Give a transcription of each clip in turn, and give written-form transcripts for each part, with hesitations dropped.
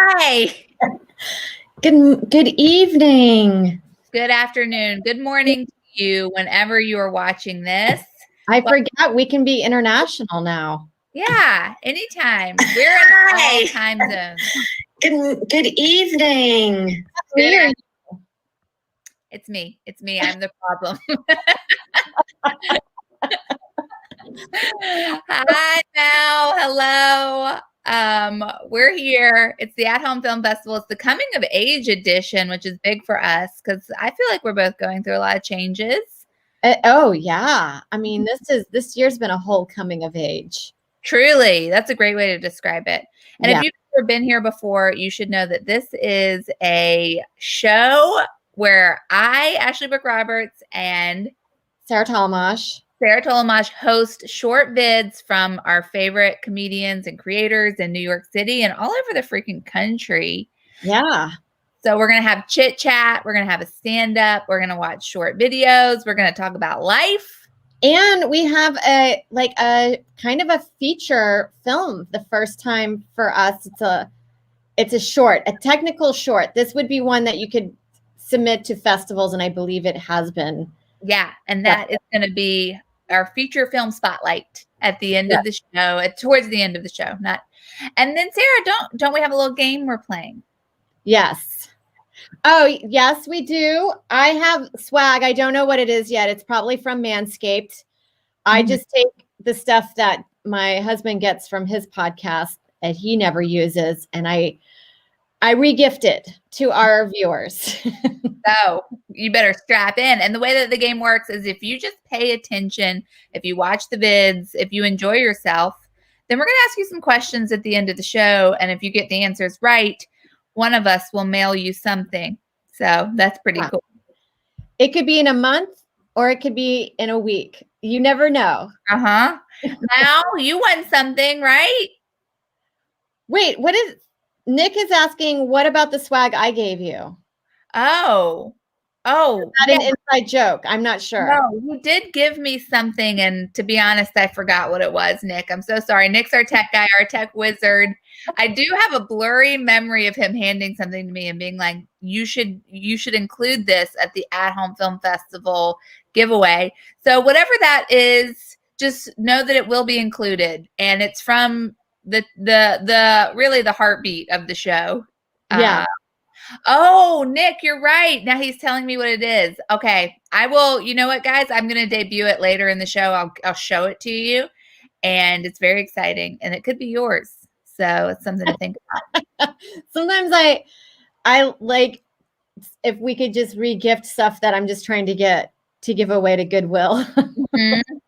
Hi. Good evening. Good afternoon. Good morning to you whenever you are watching this. I forgot we can be international now. Yeah, anytime. We're in all time zones. Good evening. Good It's me. It's me. I'm the problem. Hi, Mel. Hello. We're here. It's the At Home Film Festival. It's the Coming of Age edition, which is big for us because I feel like we're both going through a lot of changes. Oh yeah. I mean, this year's been a whole coming of age. Truly, that's a great way to describe it. And Yeah. if you've never been here before, you should know that this is a show where I, Ashley Brooke Roberts, and Sarah Tollemache host short vids from our favorite comedians and creators in New York City and all over the freaking country. Yeah. So we're going to have chit chat. We're going to have a stand up. We're going to watch short videos. We're going to talk about life. And we have a kind of a feature film the first time for us. It's a short, a technical short. This would be one that you could submit to festivals, and I believe it has been. Yeah, and that is going to be our feature film spotlight at the end of the show, towards the end of the show. And then Sarah, don't we have a little game we're playing? Yes. Oh, yes, we do. I have swag. I don't know what it is yet. It's probably from Manscaped. I just take the stuff that my husband gets from his podcast that he never uses, and I regift it to our viewers. So you better strap in. And the way that the game works is if you just pay attention, if you watch the vids, if you enjoy yourself, then we're going to ask you some questions at the end of the show. And if you get the answers right, one of us will mail you something. So that's pretty cool. It could be in a month or it could be in a week. You never know. Now you won something, right? Wait, Nick is asking, what about the swag I gave you? Oh, is that an inside joke? I'm not sure. No, you did give me something, and to be honest, I forgot what it was, Nick. I'm so sorry. Nick's our tech guy, our tech wizard. I do have a blurry memory of him handing something to me and being like, you should include this at the At Home Film Festival giveaway. So whatever that is, just know that it will be included, and it's from the really the heartbeat of the show. Yeah. Oh, Nick, you're right. Now he's telling me what it is. Okay. I will, you know what, guys? I'm going to debut it later in the show. I'll show it to you. And it's very exciting. And it could be yours. So it's something to think about. Sometimes I like if we could just re-gift stuff that I'm just trying to give away to Goodwill.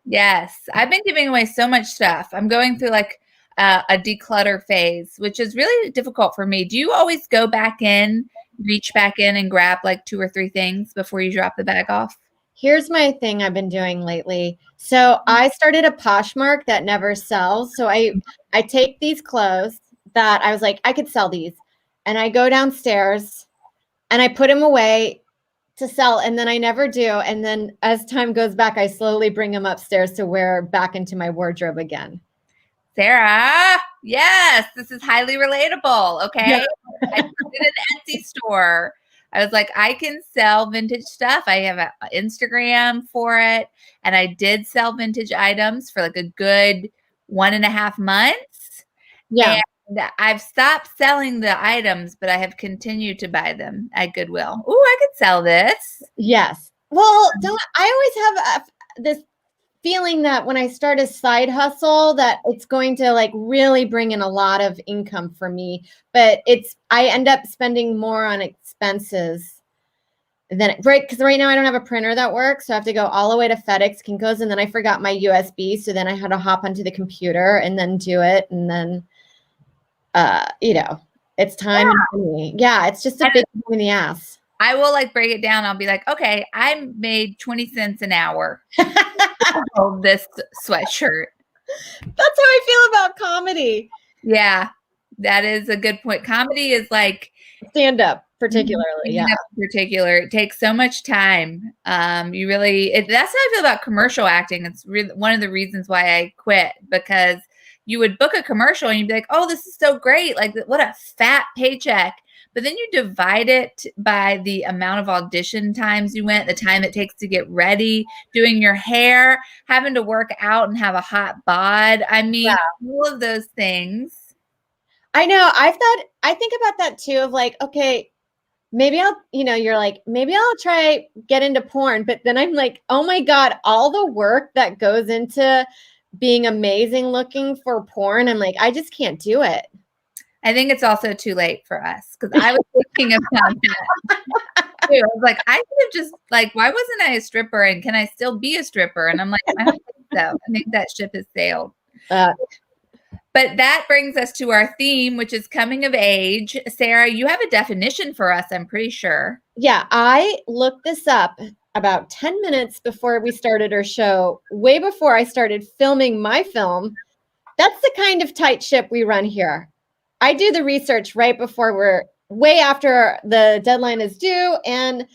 Yes. I've been giving away so much stuff. I'm going through like a declutter phase, which is really difficult for me. Do you always go back in, reach back in and grab like 2 or 3 things before you drop the bag off? Here's my thing I've been doing lately. So I started a Poshmark that never sells. So I take these clothes that I was like, I could sell these. And I go downstairs and I put them away to sell. And then I never do. And then as time goes back, I slowly bring them upstairs to wear back into my wardrobe again. Sarah, yes, this is highly relatable. Okay. Yeah. I did an Etsy store. I was like, I can sell vintage stuff. I have an Instagram for it. And I did sell vintage items for like a good 1.5 months. Yeah. And I've stopped selling the items, but I have continued to buy them at Goodwill. Oh, I could sell this. Yes. Well, I always have this feeling that when I start a side hustle that it's going to like really bring in a lot of income for me, but I end up spending more on expenses than because right now I don't have a printer that works, so I have to go all the way to FedEx Kinko's, and then I forgot my USB, so then I had to hop onto the computer and then do it, and then it's time. Yeah, it's just a big pain in the ass. I will like break it down. I'll be like, okay, I made 20 cents an hour. This sweatshirt. That's how I feel about comedy. Yeah, that is a good point. Comedy is like stand-up, particularly. Yeah, in particular, it takes so much time. You really. That's how I feel about commercial acting. It's really one of the reasons why I quit, because you would book a commercial and you'd be like, oh, this is so great. Like, what a fat paycheck. But then you divide it by the amount of audition times you went, the time it takes to get ready, doing your hair, having to work out and have a hot bod. I mean, all of those things. I know. I think about that too, of like, okay, maybe I'll, you're like, maybe I'll try get into porn. But then I'm like, oh my God, all the work that goes into being amazing looking for porn. I'm like, I just can't do it. I think it's also too late for us, because I was thinking about that. I was like, I could have just like, why wasn't I a stripper, and can I still be a stripper? And I'm like, I don't think so. I think that ship has sailed. But that brings us to our theme, which is coming of age. Sarah, you have a definition for us, I'm pretty sure. Yeah, I looked this up about 10 minutes before we started our show, way before I started filming my film. That's the kind of tight ship we run here. I do the research right before we're way after the deadline is due. And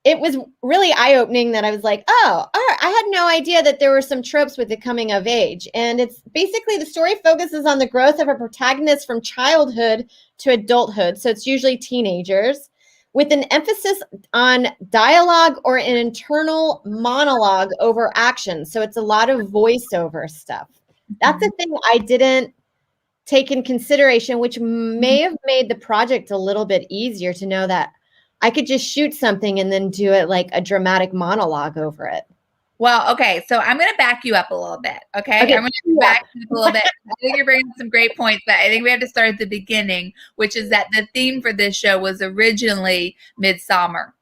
it was really eye-opening that I was like, oh, all right, I had no idea that there were some tropes with the coming of age. And it's basically the story focuses on the growth of a protagonist from childhood to adulthood. So it's usually teenagers, with an emphasis on dialogue or an internal monologue over action. So it's a lot of voiceover stuff. That's the thing I didn't take in consideration, which may have made the project a little bit easier, to know that I could just shoot something and then do it like a dramatic monologue over it. Well, okay, so I'm going to back you up a little bit, okay? I'm going to back you up a little bit. I think you're bringing some great points, but I think we have to start at the beginning, which is that the theme for this show was originally Midsummer,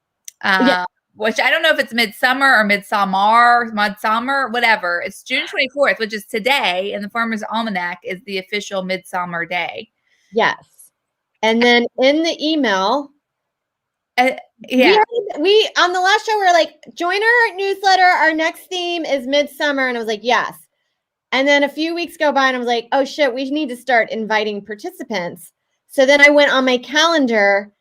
which I don't know if it's Midsummer or Midsummer, whatever. It's June 24th, which is today, and the Farmer's Almanac is the official Midsummer Day. Yes. And then in the email... yeah, we on the last show we were like, join our newsletter, our next theme is Midsummer, and I was like, yes. And then a few weeks go by and I was like, oh shit, we need to start inviting participants. So then I went on my calendar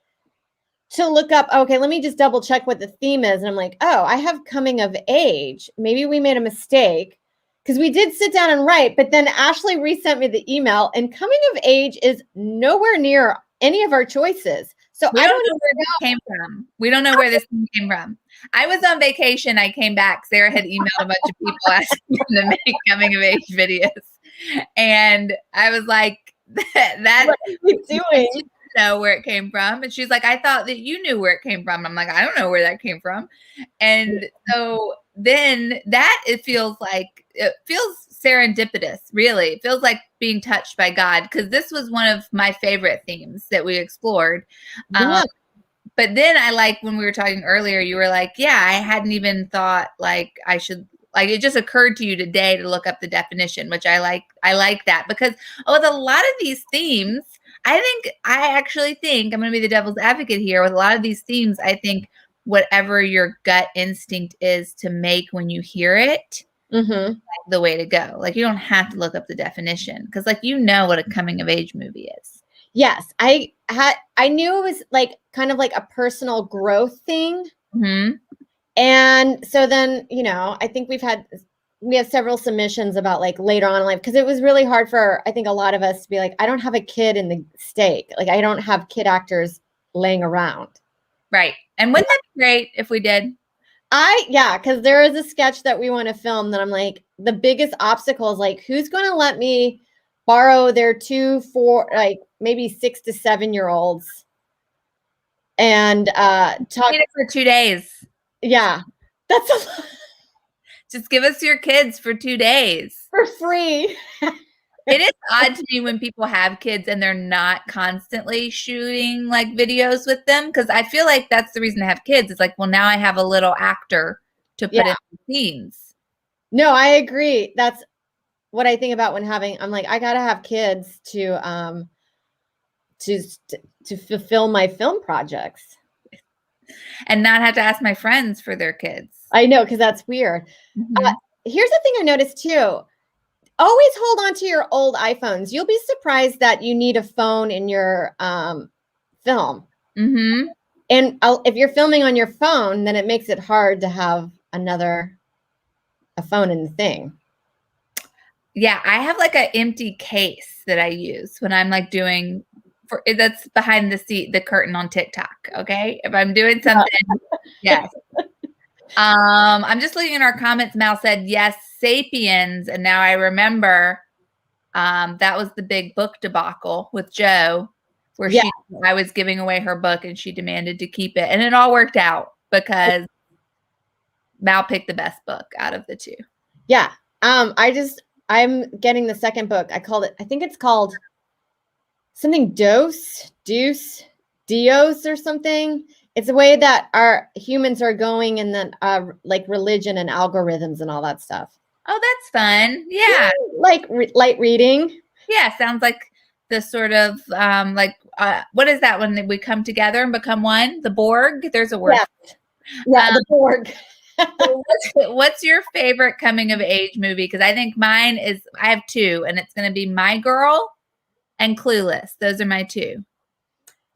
to look up, okay, let me just double check what the theme is, and I'm like, oh, I have coming of age. Maybe we made a mistake, because we did sit down and write, but then Ashley resent me the email, and coming of age is nowhere near any of our choices. So I don't know where this came from. We don't know where this came from. I was on vacation. I came back. Sarah had emailed a bunch of people asking them to make coming of age videos. And I was like, what are you doing? Know where it came from. And she's like, I thought that you knew where it came from. I'm like, I don't know where that came from. And so then it feels serendipitous, really. It feels like being touched by God, because this was one of my favorite themes that we explored. But then when we were talking earlier, you were like, yeah, I hadn't even thought like I should, like, it just occurred to you today to look up the definition, which I like that, because with a lot of these themes, I actually think I'm going to be the devil's advocate here. With a lot of these themes, I think whatever your gut instinct is to make when you hear it, the way to go. Like, you don't have to look up the definition, because like, what a coming of age movie is. Yes, I knew it was like kind of like a personal growth thing. And so then, I think we have several submissions about like later on in life, because it was really hard for, I think, a lot of us to be like, I don't have a kid in the stake. Like, I don't have kid actors laying around. Right. And wouldn't that be great if we did? Because there is a sketch that we want to film that I'm like, the biggest obstacle is like, who's going to let me borrow their 2, 4, like maybe 6 to 7 year olds and talk for 2 days. Yeah, that's a lot. Just give us your kids for 2 days for free. It is odd to me when people have kids and they're not constantly shooting like videos with them, because I feel like that's the reason to have kids. It's like, well, now I have a little actor to put in the scenes. No, I agree. That's what I think about when I'm like, I gotta have kids to fulfill my film projects. And not have to ask my friends for their kids. I know, because that's weird. Here's the thing I noticed too. Always hold on to your old iPhones. You'll be surprised that you need a phone in your film. And if you're filming on your phone, then it makes it hard to have a phone in the thing. Yeah, I have like an empty case that I use when I'm like doing that's behind the curtain on TikTok. Okay. If I'm doing something, yes. I'm just looking at our comments. Mal said, yes, Sapiens. And now I remember that was the big book debacle with Joe, where I was giving away her book and she demanded to keep it. And it all worked out because Mal picked the best book out of the two. Yeah. I'm getting the second book. I think it's called something Dios or something. It's the way that our humans are going, and then like religion and algorithms and all that stuff. Oh, that's fun. Yeah. Like light reading. Yeah. Sounds like the sort of what is that when we come together and become one? The Borg? There's a word. Yeah, the Borg. What's your favorite coming of age movie? Because I think mine is, I have two, and it's going to be My Girl and Clueless. Those are my two.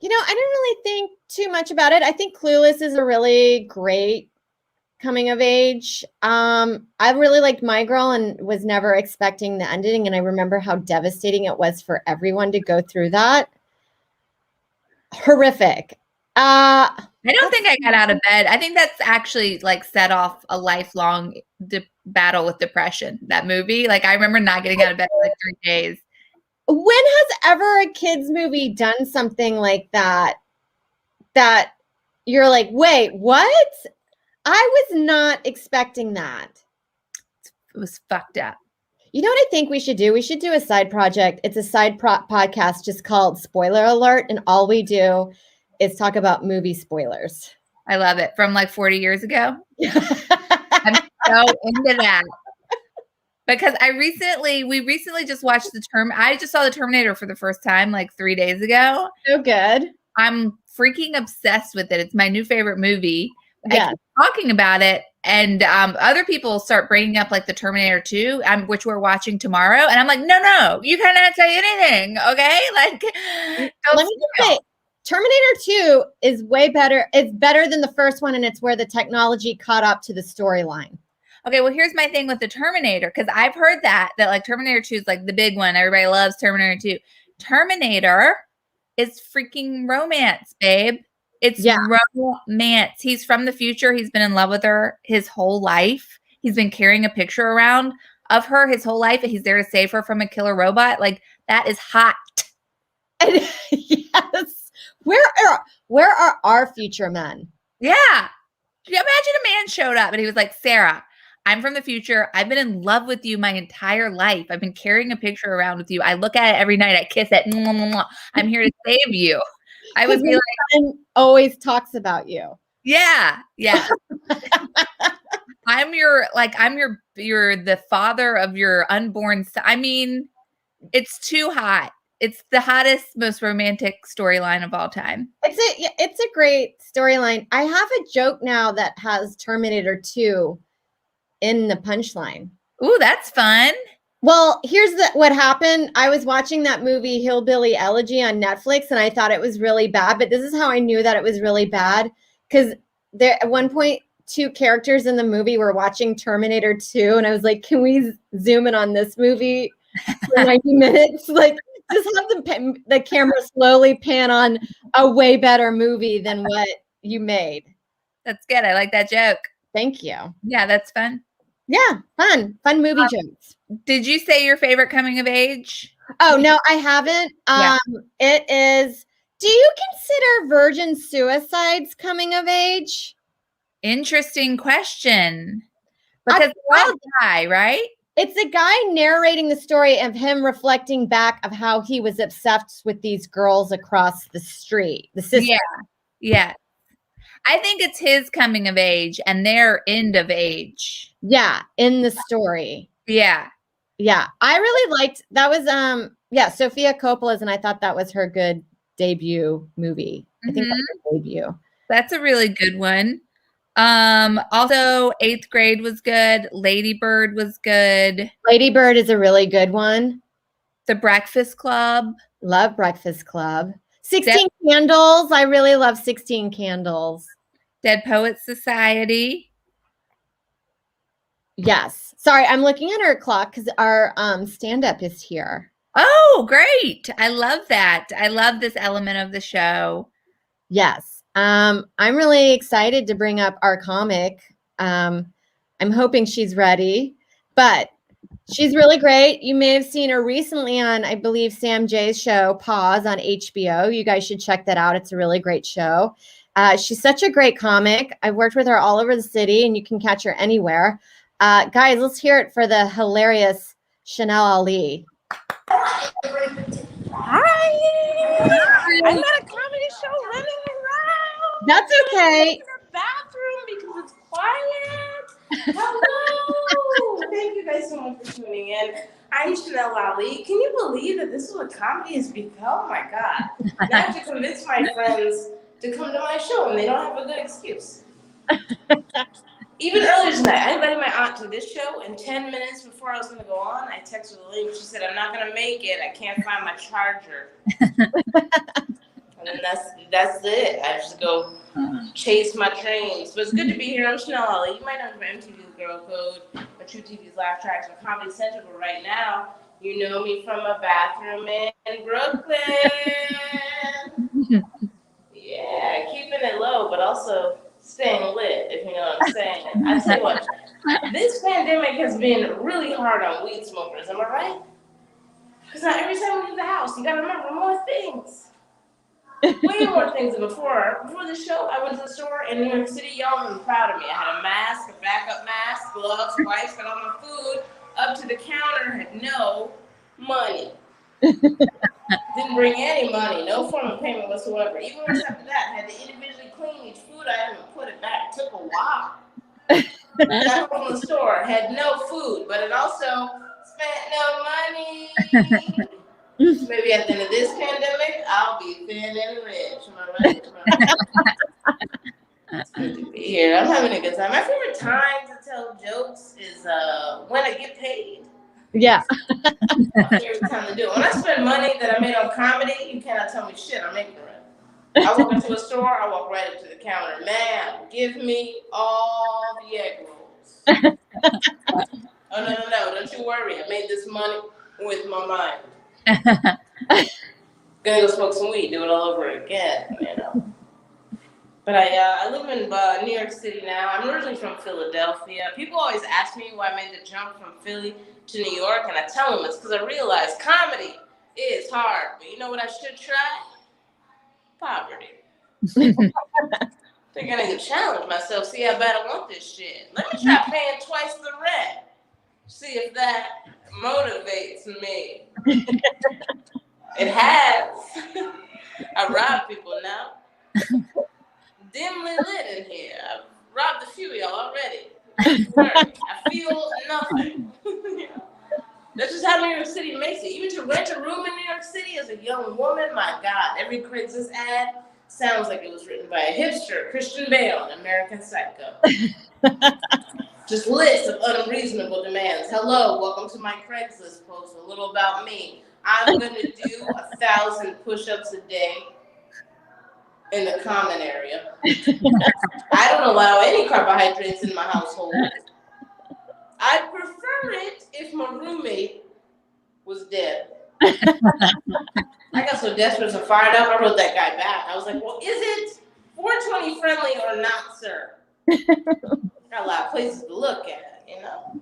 You know, I didn't really think too much about it. I think Clueless is a really great coming of age. I really liked My Girl and was never expecting the ending. And I remember how devastating it was for everyone to go through that. Horrific. I don't think I got out of bed. I think that's actually like set off a lifelong battle with depression, that movie. Like I remember not getting out of bed for like 3 days. When has ever a kids movie done something like that you're like, wait, what? I was not expecting that. It was fucked up. You know what I think we should do? We should do a side project. It's a side podcast just called Spoiler Alert. And all we do is talk about movie spoilers. I love it. From like 40 years ago. I'm so into that. Because we recently just watched I just saw the Terminator for the first time like 3 days ago. So good. I'm freaking obsessed with it. It's my new favorite movie. Yeah. I keep talking about it, and other people start bringing up like the Terminator 2, which we're watching tomorrow. And I'm like, no, you cannot say anything. Okay. Like, let me just say, Terminator 2 is way better. It's better than the first one. And it's where the technology caught up to the storyline. Okay, well, here's my thing with the Terminator, because I've heard that like Terminator 2 is like the big one. Everybody loves Terminator 2. Terminator is freaking romance, babe. It's romance. He's from the future. He's been in love with her his whole life. He's been carrying a picture around of her his whole life, and he's there to save her from a killer robot. Like, that is hot. Yes. Where are our future men? Yeah. Imagine a man showed up and he was like, Sarah, I'm from the future. I've been in love with you my entire life. I've been carrying a picture around with you. I look at it every night. I kiss it. I'm here to save you. I would be like, always talks about you. Yeah. Yeah. you're the father of your unborn son. I mean, it's too hot. It's the hottest, most romantic storyline of all time. It's a great storyline. I have a joke now that has Terminator 2 in the punchline. Ooh, that's fun. Well, here's what happened. I was watching that movie Hillbilly Elegy on Netflix, and I thought it was really bad. But this is how I knew that it was really bad, because there at one point 2 characters in the movie were watching Terminator 2, and I was like, "Can we zoom in on this movie for 90 minutes? Like, just have the camera slowly pan on a way better movie than what you made." That's good. I like that joke. Thank you. Yeah, that's fun. Yeah, fun movie jokes. Did you say your favorite coming of age? Oh, no, I haven't. It is, do you consider virgin suicides coming of age? Interesting question. Because it's a guy, right? It's a guy narrating the story of him reflecting back of how he was obsessed with these girls across the street. The sister. Yeah. I think it's his coming of age and their end of age. Yeah, in the story. Yeah. Yeah. I really liked that was Sofia Coppola's, and I thought that was her good debut movie. I think that's her debut. That's a really good one. Also 8th Grade was good. Lady Bird was good. Lady Bird is a really good one. The Breakfast Club. Love Breakfast Club. 16 Candles. I really love 16 Candles. Dead Poets Society. Yes. Sorry, I'm looking at our clock because our stand-up is here. Oh, great. I love that. I love this element of the show. Yes. I'm really excited to bring up our comic. I'm hoping she's ready, but she's really great. You may have seen her recently on, I believe, Sam Jay's show, Pause on HBO. You guys should check that out. It's a really great show. She's such a great comic. I've worked with her all over the city, and you can catch her anywhere. Guys, let's hear it for the hilarious Chanel Ali. Hi! I'm at a comedy show running around. That's okay. In the bathroom because it's quiet. Hello! Thank you guys so much for tuning in. I'm Chanel Ali. Can you believe that this is what comedy has become? Oh my God. Now I have to convince my friends to come to my show and they don't have a good excuse. Even earlier tonight, I invited my aunt to this show, and 10 minutes before I was going to go on, I texted her the link. She said, I'm not going to make it. I can't find my charger. And then that's it. I just go chase my trains. But it's good to be here. I'm Chanel Ali. You might know me from MTV's Girl Code, or True TV's Laugh Tracks, or Comedy Central. But right now, you know me from a bathroom in Brooklyn. Yeah, keeping it low, but also staying lit, if you know what I'm saying. I tell you what, this pandemic has been really hard on weed smokers, am I right? Because now every time we leave the house, you gotta remember more things. Way more things than before. Before the show, I went to the store in New York City. Y'all were proud of me. I had a mask, a backup mask, gloves, wipes, got all my food up to the counter, had no money. Didn't bring any money, no form of payment whatsoever. Even worse after that, had to individually clean each food item and put it back. It took a while. Got home from the store, had no food, but it also spent no money. So maybe at the end of this pandemic, I'll be thin and rich. Am I right? It's good to be here. I'm having a good time. My favorite time to tell jokes is when I get paid. Yeah. My favorite time to do it. When I spend money that I made on comedy, you cannot tell me shit. I'm ignorant. I walk into a store, I walk right up to the counter. Ma'am, give me all the egg rolls. Oh, no. Don't you worry. I made this money with my mind. Gonna go smoke some weed, do it all over again, you know. But I live in New York City now. I'm originally from Philadelphia. People always ask me why I made the jump from Philly to New York, and I tell them it's because I realized comedy is hard. But you know what I should try? Poverty. Think I need to challenge myself, see how bad I want this shit. Let me try paying twice the rent. See if that motivates me. It has. I rob people now. Dimly lit in here. I've robbed a few of y'all already. I feel nothing. That's just how New York City makes it. Even to rent a room in New York City as a young woman, my God, every Craigslist ad sounds like it was written by a hipster, Christian Bale, an American Psycho. Just lists of unreasonable demands. Hello, welcome to my Craigslist post. A little about me. I'm going to do 1,000 push-ups a day in the common area. I don't allow any carbohydrates in my household. I'd prefer it if my roommate was dead. I got so desperate and fired up, I wrote that guy back. I was like, well, is it 420 friendly or not, sir? Got a lot of places to look at, you know?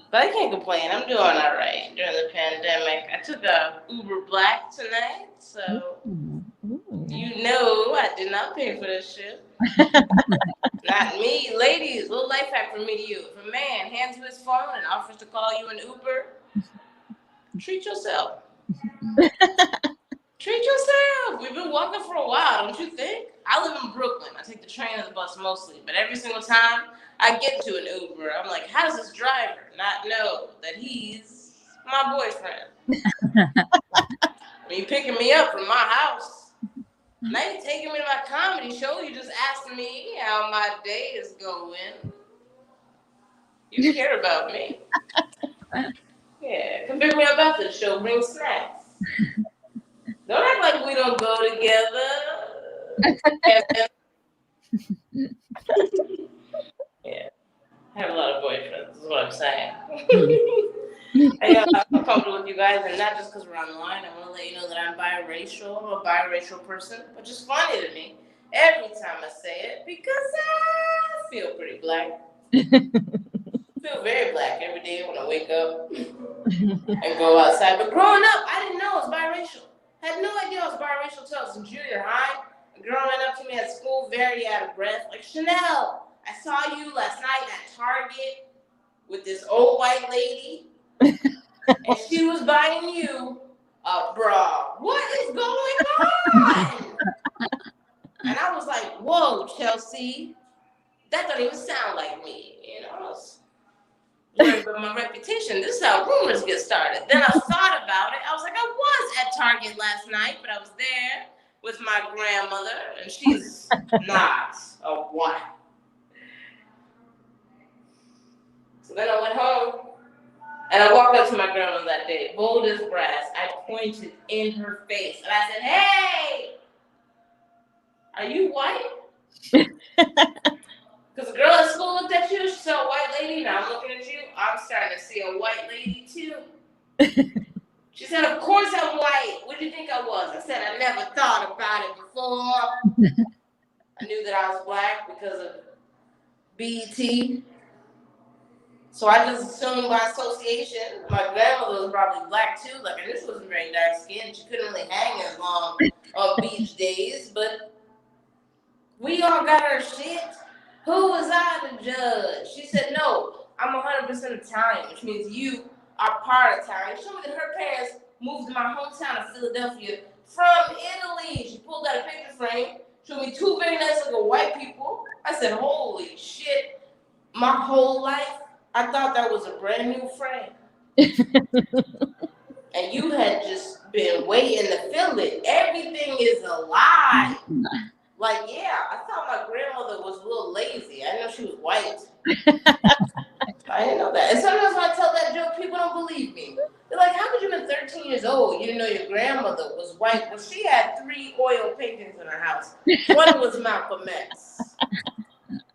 But I can't complain. I'm doing all right during the pandemic. I took a Uber Black tonight, so you know I did not pay for this shit. Not me. Ladies, little life hack from me to you. If a man hands you his phone and offers to call you an Uber, treat yourself. Treat yourself. We've been walking for a while, don't you think? I live in Brooklyn. I take the train and the bus mostly, but every single time I get to an Uber, I'm like, how does this driver not know that he's my boyfriend? I mean, picking me up from my house. Now you're taking me to my comedy show. You just asked me how my day is going. You care about me. Yeah, come pick me up after the show. Bring snacks. Don't act like we don't go together. Yeah. I have a lot of boyfriends, is what I'm saying. Mm. I'm comfortable with you guys, and not just because we're online. I want to let you know that I'm biracial. I'm a biracial person, which is funny to me every time I say it because I feel pretty black. I feel very black every day when I wake up and go outside. But growing up, I didn't know I was biracial. I had no idea I was biracial until I was in junior high. Growing up to me at school, very out of breath. Like, Chanel, I saw you last night at Target with this old white lady, and she was buying you a bra. What is going on? And I was like, whoa, Chelsea, that don't even sound like me. You know, I was worried about my reputation. This is how rumors get started. Then I thought about it. I was like, I was at Target last night, but I was there with my grandmother, and she's not a white. So then I went home, and I walked up to my grandmother that day, bold as brass. I pointed in her face, and I said, hey, are you white? Because the girl at school looked at you, she saw a white lady, now I'm looking at you, I'm starting to see a white lady too. She said, of course I'm white. What do you think I was? I said, I never thought about it before. I knew that I was black because of BET. So I just assumed by association, my grandmother was probably black too. Like, I knew she wasn't very dark skinned. She couldn't really hang as long on beach days, but we all got our shit. Who was I to judge? She said, no, I'm 100% Italian, which means you are part Italian. She told me that her parents moved to my hometown of Philadelphia from Italy. She pulled out a picture frame, showed me two very nice looking white people. I said, holy shit. My whole life, I thought that was a brand new frame. And you had just been waiting to fill it. Everything is a lie. Like, yeah, I thought my grandmother was a little lazy. I didn't know she was white. I didn't know that. And sometimes when I tell that joke, people don't believe me. They're like, how could you have been 13 years old? You didn't know your grandmother was white. Well, she had 3 oil paintings in her house. One was Malcolm X.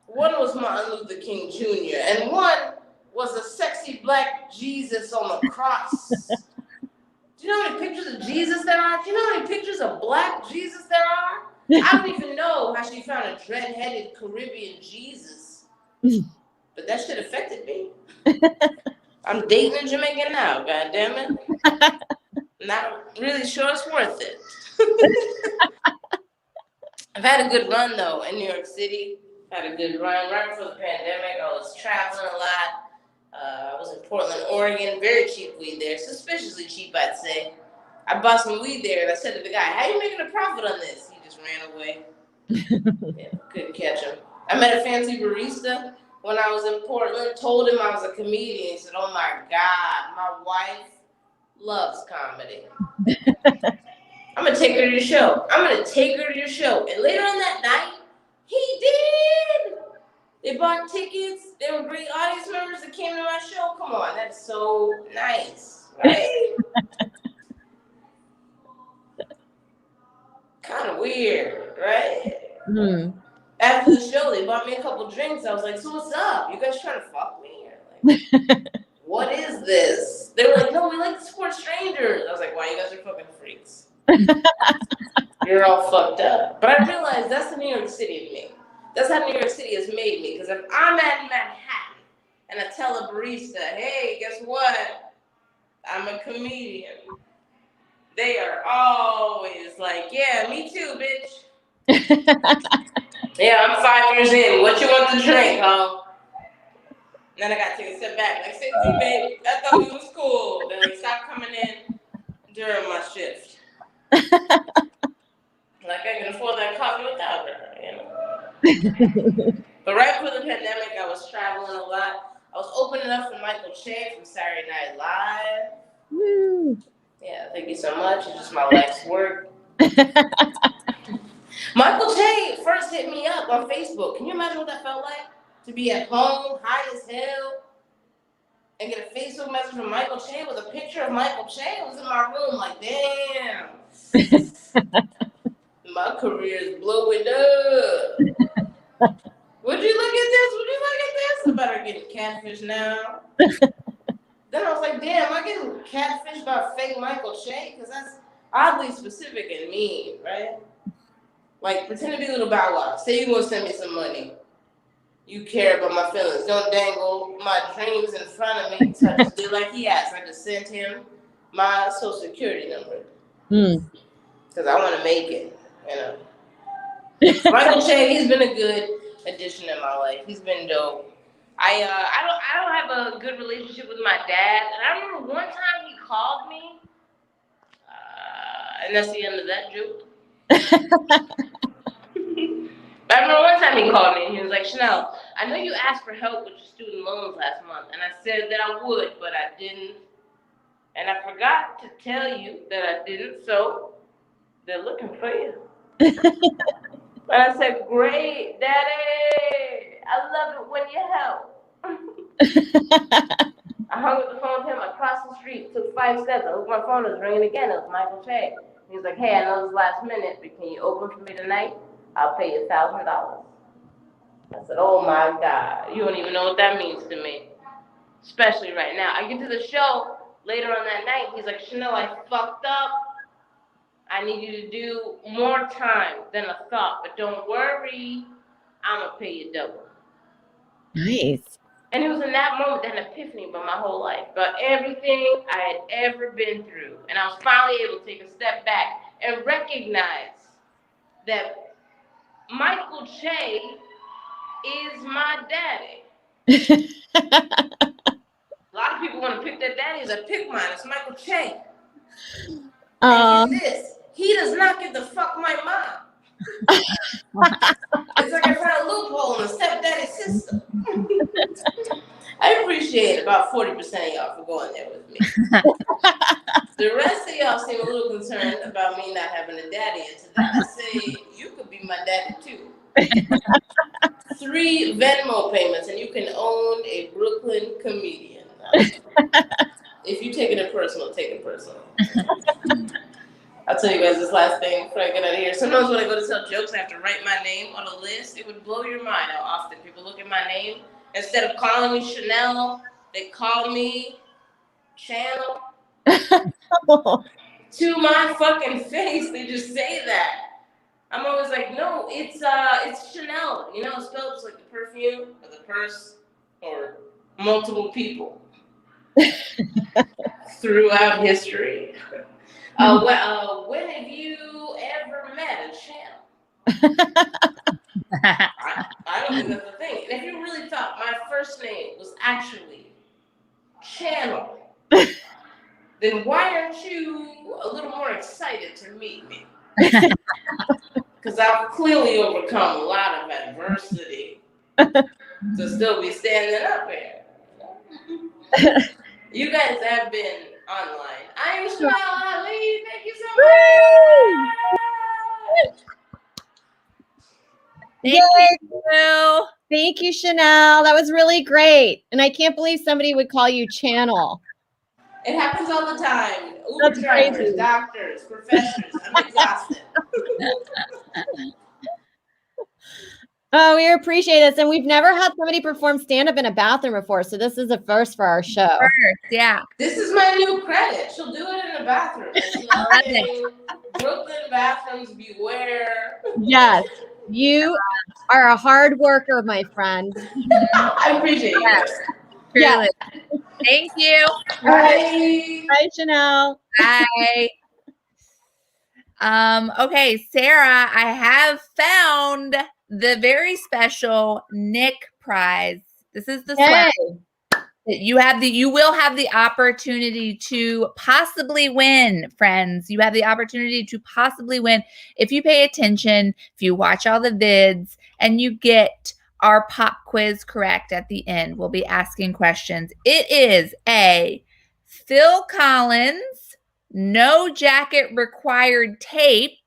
One was Martin Luther King Jr. And one was a sexy black Jesus on the cross. Do you know how many pictures of Jesus there are? Do you know how many pictures of black Jesus there are? I don't even know how she found a dread-headed Caribbean Jesus. But that shit affected me. I'm dating a Jamaican now, goddammit. Not really sure it's worth it. I've had a good run, though, in New York City. Had a good run right before the pandemic. I was traveling a lot. I was in Portland, Oregon. Very cheap weed there. Suspiciously cheap, I'd say. I bought some weed there, and I said to the guy, how are you making a profit on this? He just ran away. Yeah, couldn't catch him. I met a fancy barista when I was in Portland. Told him I was a comedian. He said, oh, my God, my wife loves comedy. I'm going to take her to your show. I'm going to take her to your show. And later on that night, he did. They bought tickets. They were great audience members that came to my show. Come on, that's so nice, right? Kind of weird, right? Mm. After the show, they bought me a couple drinks. I was like, so what's up? You guys trying to fuck me? Like, what is this? They were like, no, we like to support strangers. I was like, wow, you guys are fucking freaks. You're all fucked up. But I realized that's the New York City of me. That's how New York City has made me. Because if I'm at Manhattan and I tell a barista, hey, guess what? I'm a comedian. They are always like, yeah, me too, bitch. Yeah, I'm 5 years in. What you want to drink, huh? And then I got to take a step back. Like, say, babe, I thought we was cool. Then like, stop coming in during my shift. Like, I can afford that coffee without her, you know. But right before the pandemic, I was traveling a lot. I was opening up for Michael Che from Saturday Night Live. Woo. Yeah, thank you so much. It's just my life's work. Michael Che first hit me up on Facebook. Can you imagine what that felt like? To be at home, high as hell, and get a Facebook message from Michael Che with a picture of Michael Che. I was in my room like, damn. My career is blowing up. Would you look at this? Would you look at this? I better get catfish now. Then I was like, damn, I get catfished by fake Michael Che? Because that's oddly specific and mean, right? Like, pretend to be Little Bow Wow. Say you're going to send me some money. You care about my feelings. Don't dangle my dreams in front of me. So I just did like he asked. I just sent him my social security number. Because I want to make it, you know. Michael Che, he's been a good addition in my life. He's been dope. I don't have a good relationship with my dad. And I remember one time he called me. And that's the end of that joke. But I remember one time he called me and he was like, Chanel, I know you asked for help with your student loans last month. And I said that I would, but I didn't. And I forgot to tell you that I didn't, so they're looking for you. And I said, great, Daddy. I love it when you help. I hung up the phone with him across the street, took 5 steps. I looked at my phone, it was ringing again. It was Michael Che. He was like, hey, I know this last minute, but can you open for me tonight? I'll pay you $1,000. I said, oh my God, you don't even know what that means to me. Especially right now. I get to the show later on that night. He's like, Chanel, I fucked up. I need you to do more time than I thought. But don't worry, I'm going to pay you double. Nice. And it was in that moment that an epiphany about my whole life, about everything I had ever been through. And I was finally able to take a step back and recognize that Michael Che is my daddy. A lot of people want to pick their daddies. I pick mine. It's Michael Che. And get this. He does not give the fuck my mom. It's like I found a loophole in the stepdaddy system. I appreciate about 40% of y'all for going there with me. The rest of y'all seem a little concerned about me not having a daddy. And to that I say, you could be my daddy too. 3 Venmo payments and you can own a Brooklyn comedian. If you take it personal, take it personal. I'll tell you guys this last thing before I get out of here. Sometimes when I go to tell jokes, I have to write my name on a list. It would blow your mind how often people look at my name. Instead of calling me Chanel, they call me Channel. To my fucking face, they just say that. I'm always like, no, it's Chanel. You know, it's spelled just like the perfume or the purse or multiple people throughout history. When have you ever met a Channel? I don't think that's the thing. And if you really thought my first name was actually Channel, then why aren't you a little more excited to meet me? Because I've clearly overcome a lot of adversity to still be standing up here. You guys have been online. I am Chanel Ali. Thank you so much. Thank you. Thank you, Chanel. That was really great. And I can't believe somebody would call you Channel. It happens all the time. Uber That's drivers, crazy. doctors, professors. I'm exhausted. Oh, we appreciate this. And we've never had somebody perform stand-up in a bathroom before. So this is a first for our show. First, yeah. This is my new credit. She'll do it in a bathroom. She loves saying, Brooklyn bathrooms beware. Yes. You are a hard worker, my friend. I appreciate you. Yes. Truly. Yeah. Thank you. Bye. Bye, Chanel. Bye. Okay, Sarah, I have found the very special Nick prize. This is the swag. You will have the opportunity to possibly win, friends. You have the opportunity to possibly win if you pay attention, if you watch all the vids, and you get our pop quiz correct at the end. We'll be asking questions. It is a Phil Collins No Jacket Required tape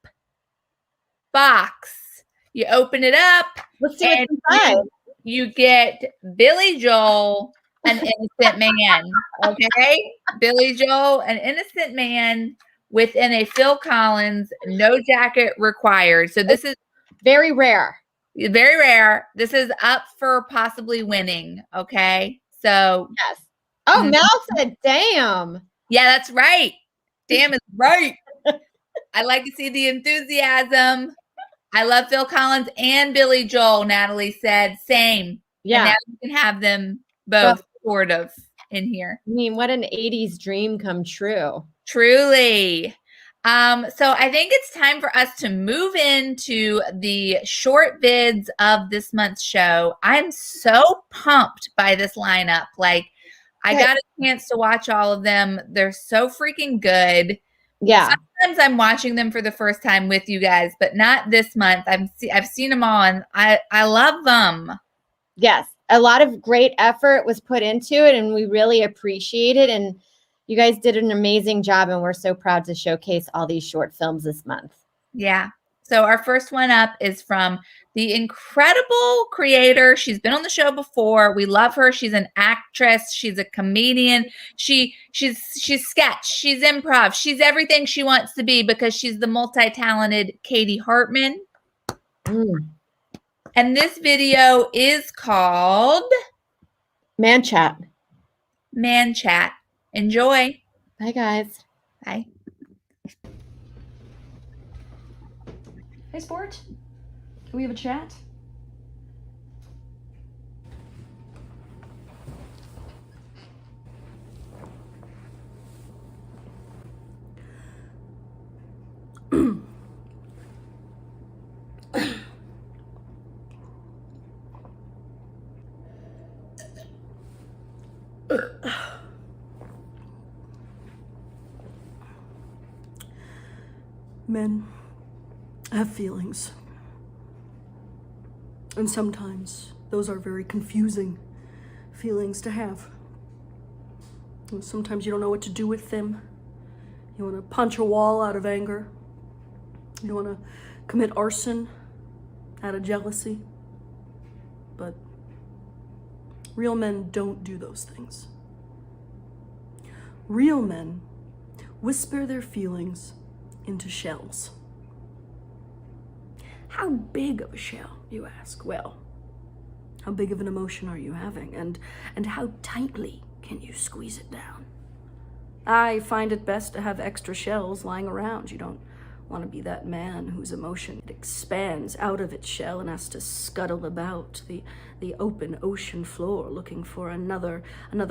box. You open it up. Let's see what's inside. You get Billy Joel, an innocent man. Okay? Billy Joel, an innocent man within a Phil Collins No Jacket Required. So this is very rare. Very rare. This is up for possibly winning. Okay. So Yes. Oh, Mel said, damn. yeah, that's right. Damn is right. I like to see the enthusiasm. I love Phil Collins and Billy Joel, Natalie said. Same. Yeah. And now we can have them both sort of in here. I mean, what an 80s dream come true. Truly. So I think it's time for us to move into the short vids of this month's show. I'm so pumped by this lineup. Like, I got a chance to watch all of them. They're so freaking good. Yeah. Sometimes I'm watching them for the first time with you guys, but not this month. I've seen them all, and I love them. Yes, a lot of great effort was put into it, and we really appreciate it. And you guys did an amazing job, and we're so proud to showcase all these short films this month. Yeah. So our first one up is from the incredible creator. She's been on the show before. We love her. She's an actress. She's a comedian. She's sketch. She's improv. She's everything she wants to be because she's the multi-talented Katie Hartman. And this video is called Man Chat. Man Chat. Enjoy. Bye, guys. Bye. Hey, Sport. Can we have a chat? Men have feelings. And sometimes those are very confusing feelings to have. And sometimes you don't know what to do with them. You want to punch a wall out of anger. You want to commit arson out of jealousy. But real men don't do those things. Real men whisper their feelings into shells. How big of a shell, you ask? Well, how big of an emotion are you having, and how tightly can you squeeze it down? I find it best to have extra shells lying around. You don't want to be that man whose emotion expands out of its shell and has to scuttle about the open ocean floor looking for another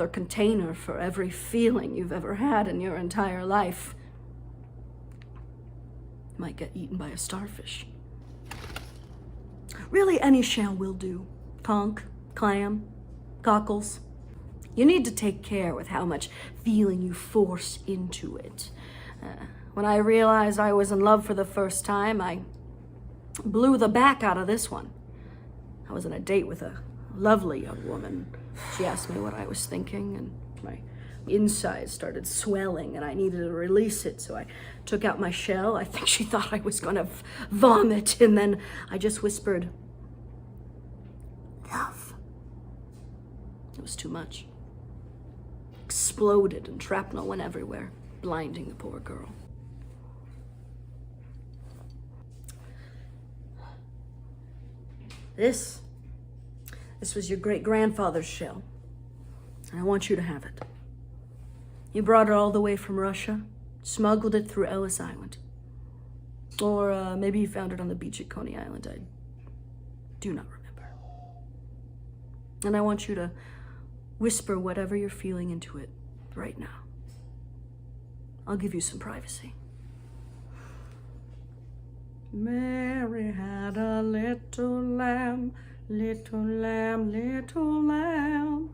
container for every feeling you've ever had in your entire life. You might get eaten by a starfish. Really, any shell will do. Conch, clam, cockles. You need to take care with how much feeling you force into it. When I realized I was in love for the first time, I blew the back out of this one. I was on a date with a lovely young woman. She asked me what I was thinking, and my insides started swelling, and I needed to release it, so I took out my shell. I think she thought I was gonna vomit, and then I just whispered, "Love." It was too much. Exploded, and shrapnel went everywhere, blinding the poor girl. This was your great-grandfather's shell, and I want you to have it. You brought it all the way from Russia, smuggled it through Ellis Island. Or maybe you found it on the beach at Coney Island. I do not remember. And I want you to whisper whatever you're feeling into it right now. I'll give you some privacy. Mary had a little lamb, little lamb, little lamb.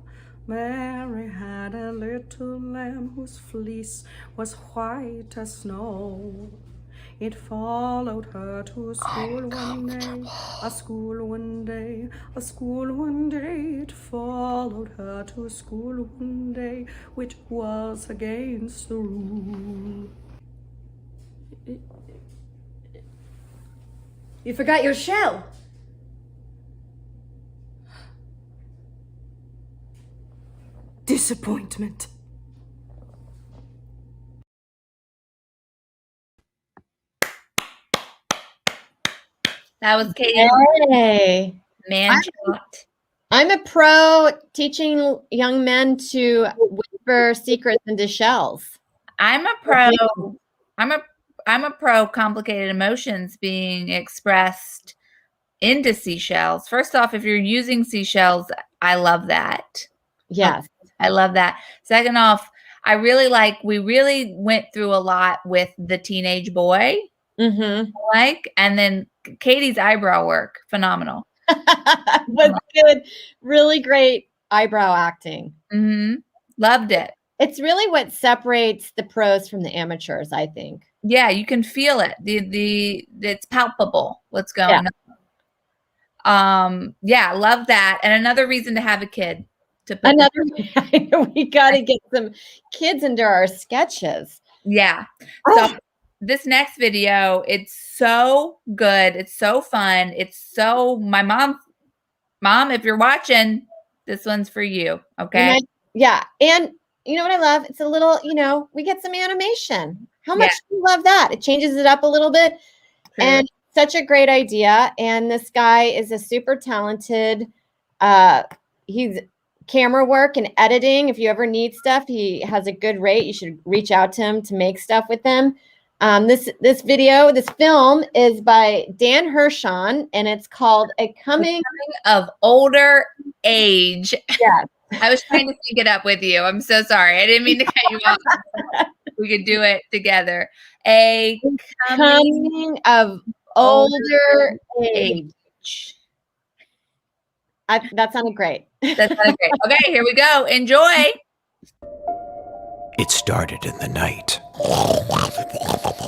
Mary had a little lamb whose fleece was white as snow. It followed her to school one day, a school one day, a school one day. It followed her to school one day, which was against the rule. You forgot your shell. Disappointment. That was Katie. Hey. Man Chat. I'm a pro teaching young men to whisper secrets into shells. I'm a pro. I'm a pro complicated emotions being expressed into seashells. First off, if you're using seashells, I love that. Yes. I love that. Second off, we really went through a lot with the teenage boy, Mm-hmm. and then Katie's eyebrow work, phenomenal. Was good. Really great eyebrow acting. Mm-hmm. Loved it. It's really what separates the pros from the amateurs, I think. Yeah, you can feel it. It's palpable what's going on. Yeah, love that. And another reason to have a kid. We got to get some kids into our sketches. Yeah. So this next video, it's so good. It's so fun. My mom, if you're watching, this one's for you. Okay. Yeah. And you know what I love? It's a little, we get some animation. How much do you love that? It changes it up a little bit. True. And such a great idea. And this guy is a super talented, he's camera work and editing. If you ever need stuff, he has a good rate. You should reach out to him to make stuff with him. This film is by Dan Hershon, and it's called A Coming of Older Age. Yes. I was trying to sync it up with you. I'm so sorry. I didn't mean to cut you off. We could do it together. A Coming of Older Age. That sounded great. That sounded great. Okay, here we go. Enjoy. It started in the night.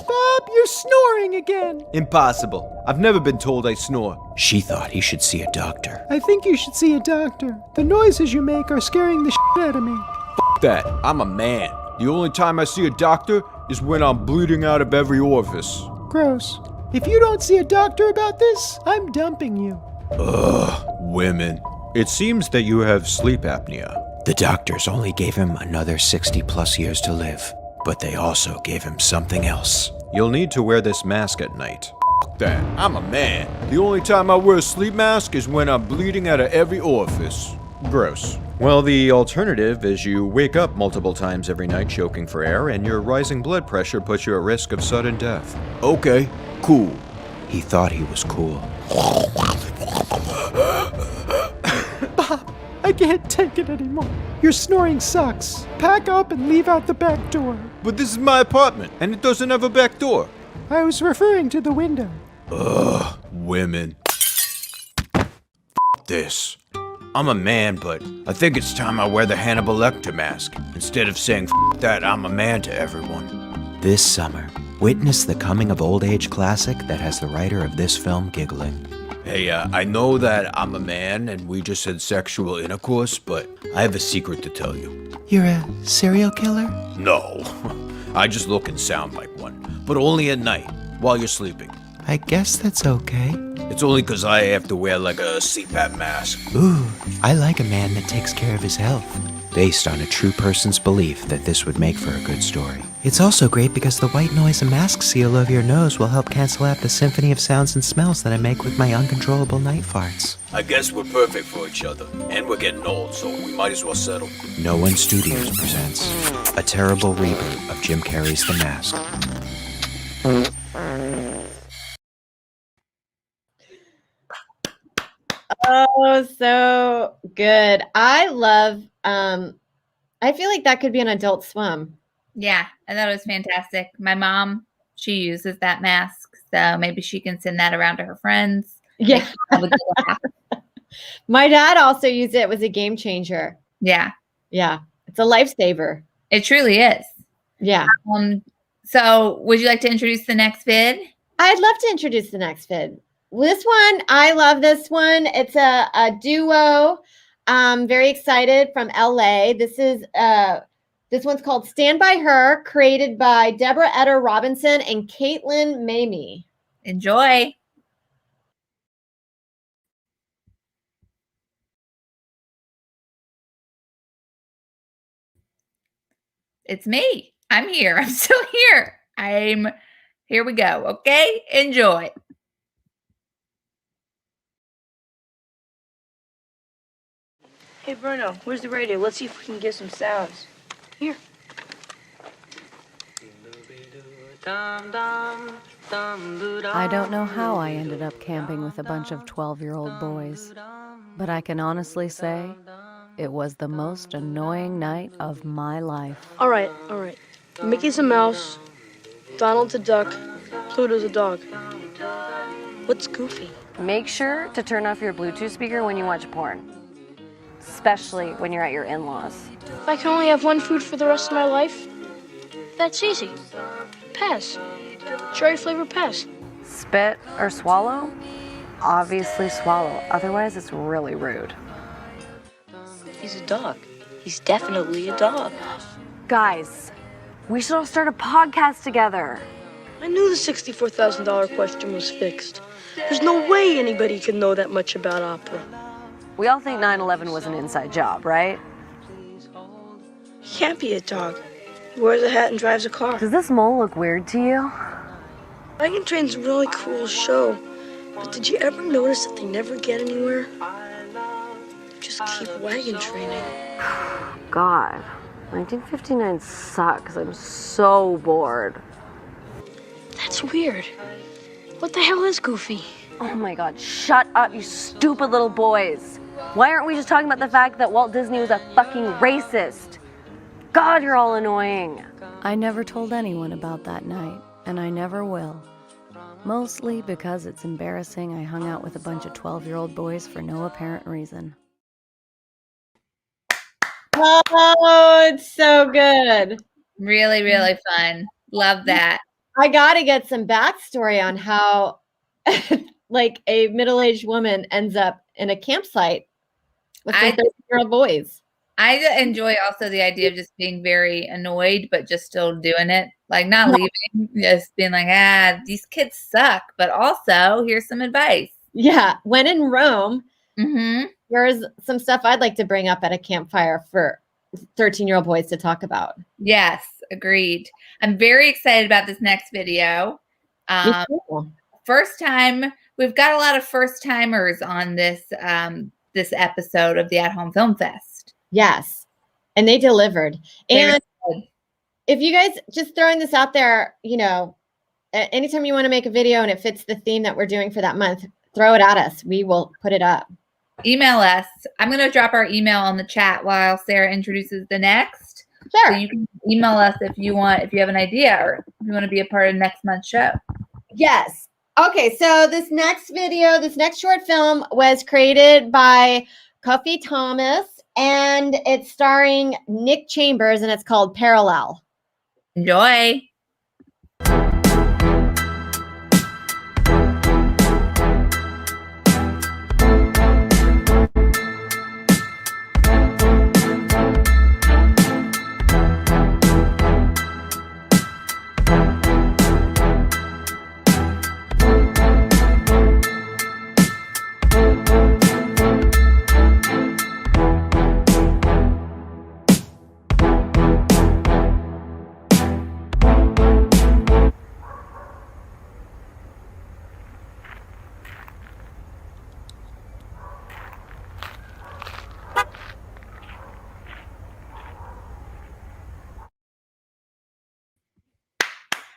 Bob, you're snoring again. Impossible. I've never been told I snore. She thought he should see a doctor. I think you should see a doctor. The noises you make are scaring the shit out of me. F that. I'm a man. The only time I see a doctor is when I'm bleeding out of every orifice. Gross. If you don't see a doctor about this, I'm dumping you. Ugh, women. It seems that you have sleep apnea. The doctors only gave him another 60 plus years to live, but they also gave him something else. You'll need to wear this mask at night. F that. I'm a man. The only time I wear a sleep mask is when I'm bleeding out of every orifice. Gross. Well, the alternative is you wake up multiple times every night choking for air, and your rising blood pressure puts you at risk of sudden death. Okay, cool. He thought he was cool. Bob, I can't take it anymore. Your snoring sucks. Pack up and leave out the back door. But this is my apartment, and it doesn't have a back door. I was referring to the window. Ugh, women. This. I'm a man, but I think it's time I wear the Hannibal Lecter mask. Instead of saying that I'm a man to everyone. This summer, witness the coming of old age classic that has the writer of this film giggling. Hey, I know that I'm a man and we just had sexual intercourse, but I have a secret to tell you. You're a serial killer? No. I just look and sound like one, but only at night, while you're sleeping. I guess that's okay. It's only 'cause I have to wear like a CPAP mask. Ooh, I like a man that takes care of his health. Based on a true person's belief that this would make for a good story. It's also great because the white noise and mask seal over your nose will help cancel out the symphony of sounds and smells that I make with my uncontrollable night farts. I guess we're perfect for each other, and we're getting old, so we might as well settle. No One Studios presents a terrible reboot of Jim Carrey's The Mask. Oh, so good. I love, I feel like that could be an Adult Swim. Yeah, I thought it was fantastic. My mom, she uses that mask, so maybe she can send that around to her friends. Yeah. My dad also used it. It was a game changer. Yeah. Yeah. It's a lifesaver. It truly is. Yeah. So would you like to introduce the next vid? I'd love to introduce the next vid. This one, I love this one. It's a duo. Very excited from LA. This one's called Stand By Her, created by Deborah Eder Robinson and Caitlin Mamie. Enjoy. It's me. I'm here. I'm still here. Here we go. Okay, enjoy. Hey, Bruno, where's the radio? Let's see if we can get some sounds. Here. I don't know how I ended up camping with a bunch of 12-year-old boys, but I can honestly say it was the most annoying night of my life. All right. Mickey's a mouse, Donald's a duck, Pluto's a dog. What's Goofy? Make sure to turn off your Bluetooth speaker when you watch porn, especially when you're at your in-laws. If I can only have one food for the rest of my life, that's easy. Pass. Cherry flavor pass. Spit or swallow? Obviously swallow, otherwise it's really rude. He's a dog. He's definitely a dog. Guys, we should all start a podcast together. I knew the $64,000 question was fixed. There's no way anybody could know that much about opera. We all think 9/11 was an inside job, right? He can't be a dog. He wears a hat and drives a car. Does this mole look weird to you? Wagon Train's a really cool show, but did you ever notice that they never get anywhere? They just keep wagon training. God, 1959 sucks. I'm so bored. That's weird. What the hell is Goofy? Oh my God, shut up, you stupid little boys. Why aren't we just talking about the fact that Walt Disney was a fucking racist? God, you're all annoying. I never told anyone about that night, and I never will. Mostly because it's embarrassing I hung out with a bunch of 12-year-old boys for no apparent reason. Oh, it's so good. Really, really fun. Love that. I got to get some backstory on how, like, a middle-aged woman ends up in a campsite with some 13-year-old boys. I enjoy also the idea of just being very annoyed, but just still doing it. Like, not leaving, just being like, these kids suck. But also, here's some advice. Yeah. When in Rome, Mm-hmm. there's some stuff I'd like to bring up at a campfire for 13-year-old boys to talk about. Yes, agreed. I'm very excited about this next video. Me too. First time, we've got a lot of first timers on this this episode of the At Home Film Fest. Yes. And they delivered. Very And good. if you guys just throwing this out there, you know, anytime you want to make a video and it fits the theme that we're doing for that month, throw it at us. We will put it up. Email us. I'm going to drop our email on the chat while Sarah introduces the next. Sure. So you can email us if you have an idea or if you want to be a part of next month's show. Yes. Okay, so this next short film was created by Kofi Thomas, and it's starring Nick Chambers, and it's called Parallel. Enjoy.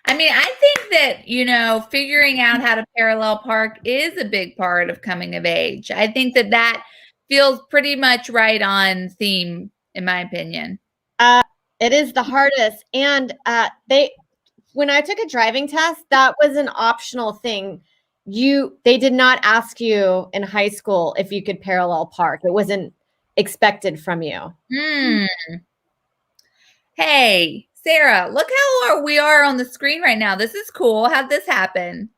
I mean, I think that, you know, figuring out how to parallel park is a big part of coming of age. I think that that feels pretty much right on theme, in my opinion. It is the hardest. And when I took a driving test, that was an optional thing. They did not ask you in high school if you could parallel park. It wasn't expected from you. Hey, Sarah, look how we are on the screen right now. This is cool. How'd this happen?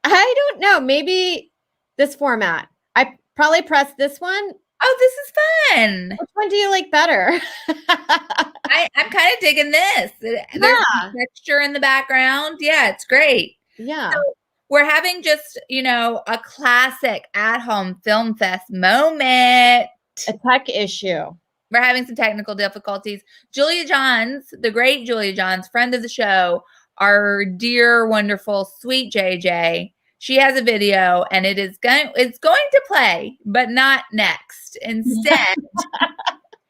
I don't know. Maybe this format. I probably pressed this one. Oh, this is fun. Which one do you like better? I'm kind of digging this. There's some texture in the background. Yeah, it's great. Yeah. So we're having just, you know, a classic at-home film fest moment. A tech issue. We're having some technical difficulties. Julia Johns, the great Julia Johns, friend of the show, our dear, wonderful, sweet JJ, She has a video, and it's going to play, but not next. Instead,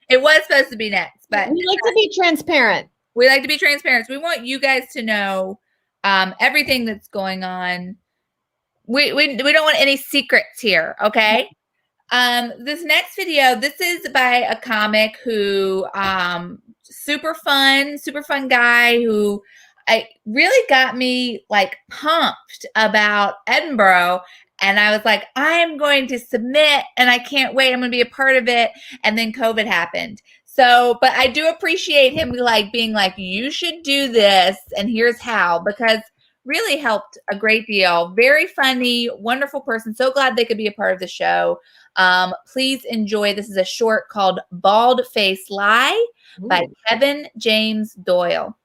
it was supposed to be next, but we like to be transparent. We like to be transparent. So we want you guys to know everything that's going on. We don't want any secrets here, okay? This next video, this is by a comic who super fun guy who really got me like pumped about Edinburgh. And I was like, I'm going to submit and I can't wait. I'm going to be a part of it. And then COVID happened. So, but I do appreciate him like being like, you should do this and here's how, because really helped a great deal. Very funny, wonderful person. So glad they could be a part of the show. Please enjoy. This is a short called Bald Face Lie by Kevin James Doyle.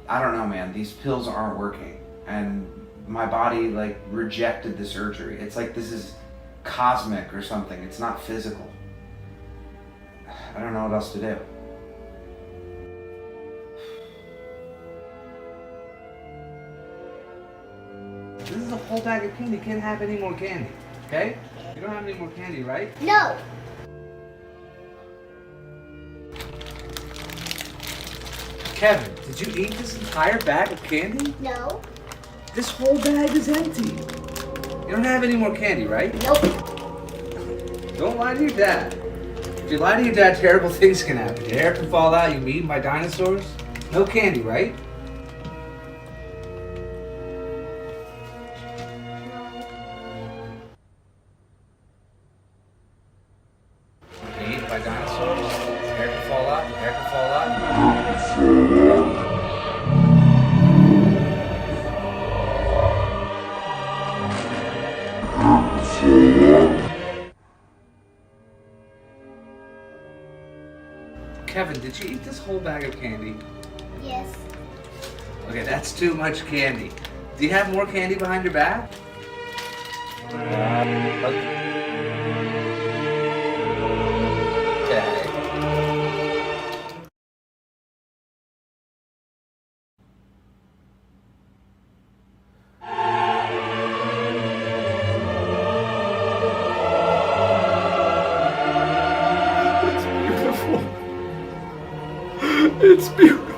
I don't know, man. These pills aren't working. And my body, like, rejected the surgery. It's like this is cosmic or something. It's not physical. I don't know what else to do. This is a whole bag of candy. You can't have any more candy, okay? You don't have any more candy, right? No. Kevin, did you eat this entire bag of candy? No. This whole bag is empty. You don't have any more candy, right? Nope. Don't lie to your dad. If you lie to your dad, terrible things can happen. Your hair can fall out, you'll be eaten by dinosaurs. No candy, right? You'll be eaten by dinosaurs. Your hair can fall out, your hair can fall out. Kevin, did you eat this whole bag of candy? Yes. Okay, that's too much candy. Do you have more candy behind your back? Okay. It's beautiful.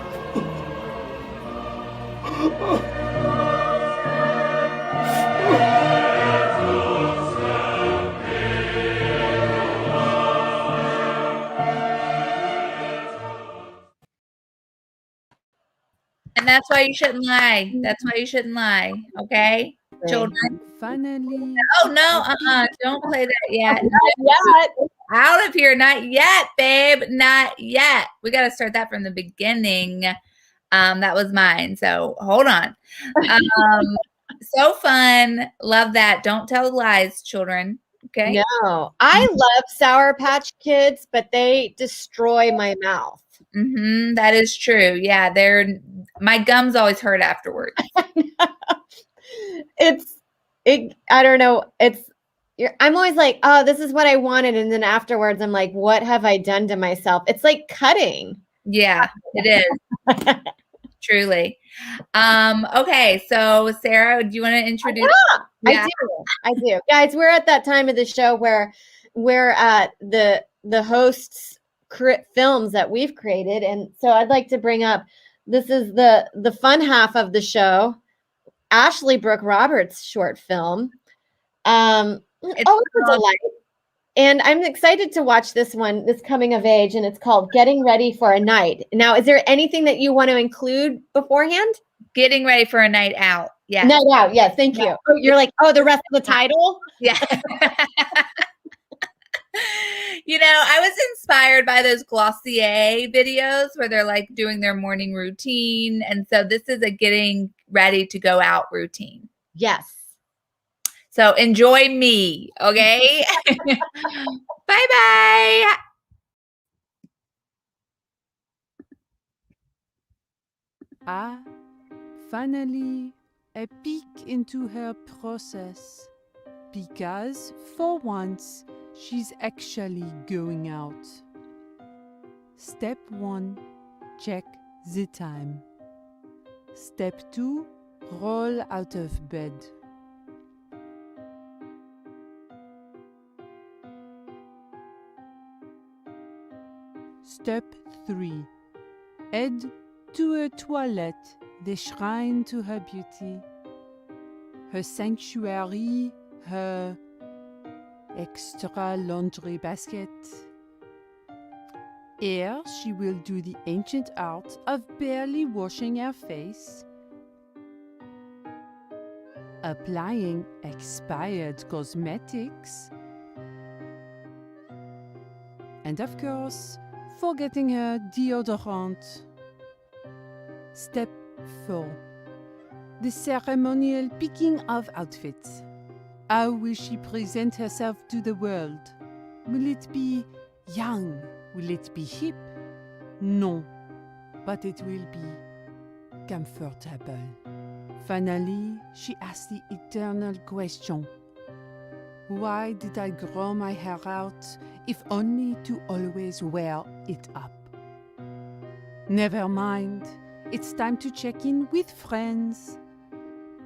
And that's why you shouldn't lie. That's why you shouldn't lie. Okay, children. Finally. Oh no, don't play that yet. Not yet. Out of here, not yet, babe. Not yet. We got to start that from the beginning. That was mine. So hold on. So fun. Love that. Don't tell lies, children. Okay. No, I love Sour Patch Kids, but they destroy my mouth. That is true. Yeah, my gums always hurt afterwards. I don't know. I'm always like, oh, this is what I wanted. And then afterwards, I'm like, what have I done to myself? It's like cutting. Yeah, it is. Truly. Okay, so Sarah, do you want to introduce? Yeah. I do. Guys, we're at that time of the show where the hosts films that we've created. And so I'd like to bring up, this is the fun half of the show, Ashley Brooke Roberts' short film. It's a delight. And I'm excited to watch this coming of age, and it's called Getting Ready for a Night. Now, is there anything that you want to include beforehand? Getting Ready for a Night Out. Yeah. Night Out. Yes. Thank you. Oh, you're like, the rest of the title? Yeah. I was inspired by those Glossier videos where they're like doing their morning routine. And so this is a getting ready to go out routine. Yes. So enjoy me, okay? Bye-bye. Finally, a peek into her process. because, for once, she's actually going out. Step 1. Check the time. Step 2. Roll out of bed. Step 3. Head to her toilette, the shrine to her beauty, her sanctuary, her extra laundry basket. Here she will do the ancient art of barely washing her face, applying expired cosmetics, and of course, forgetting her deodorant. Step 4. The ceremonial picking of outfits. How will she present herself to the world? Will it be young? Will it be hip? No, but it will be comfortable. Finally, she asks the eternal question. Why did I grow my hair out if only to always wear it up? Never mind, it's time to check in with friends.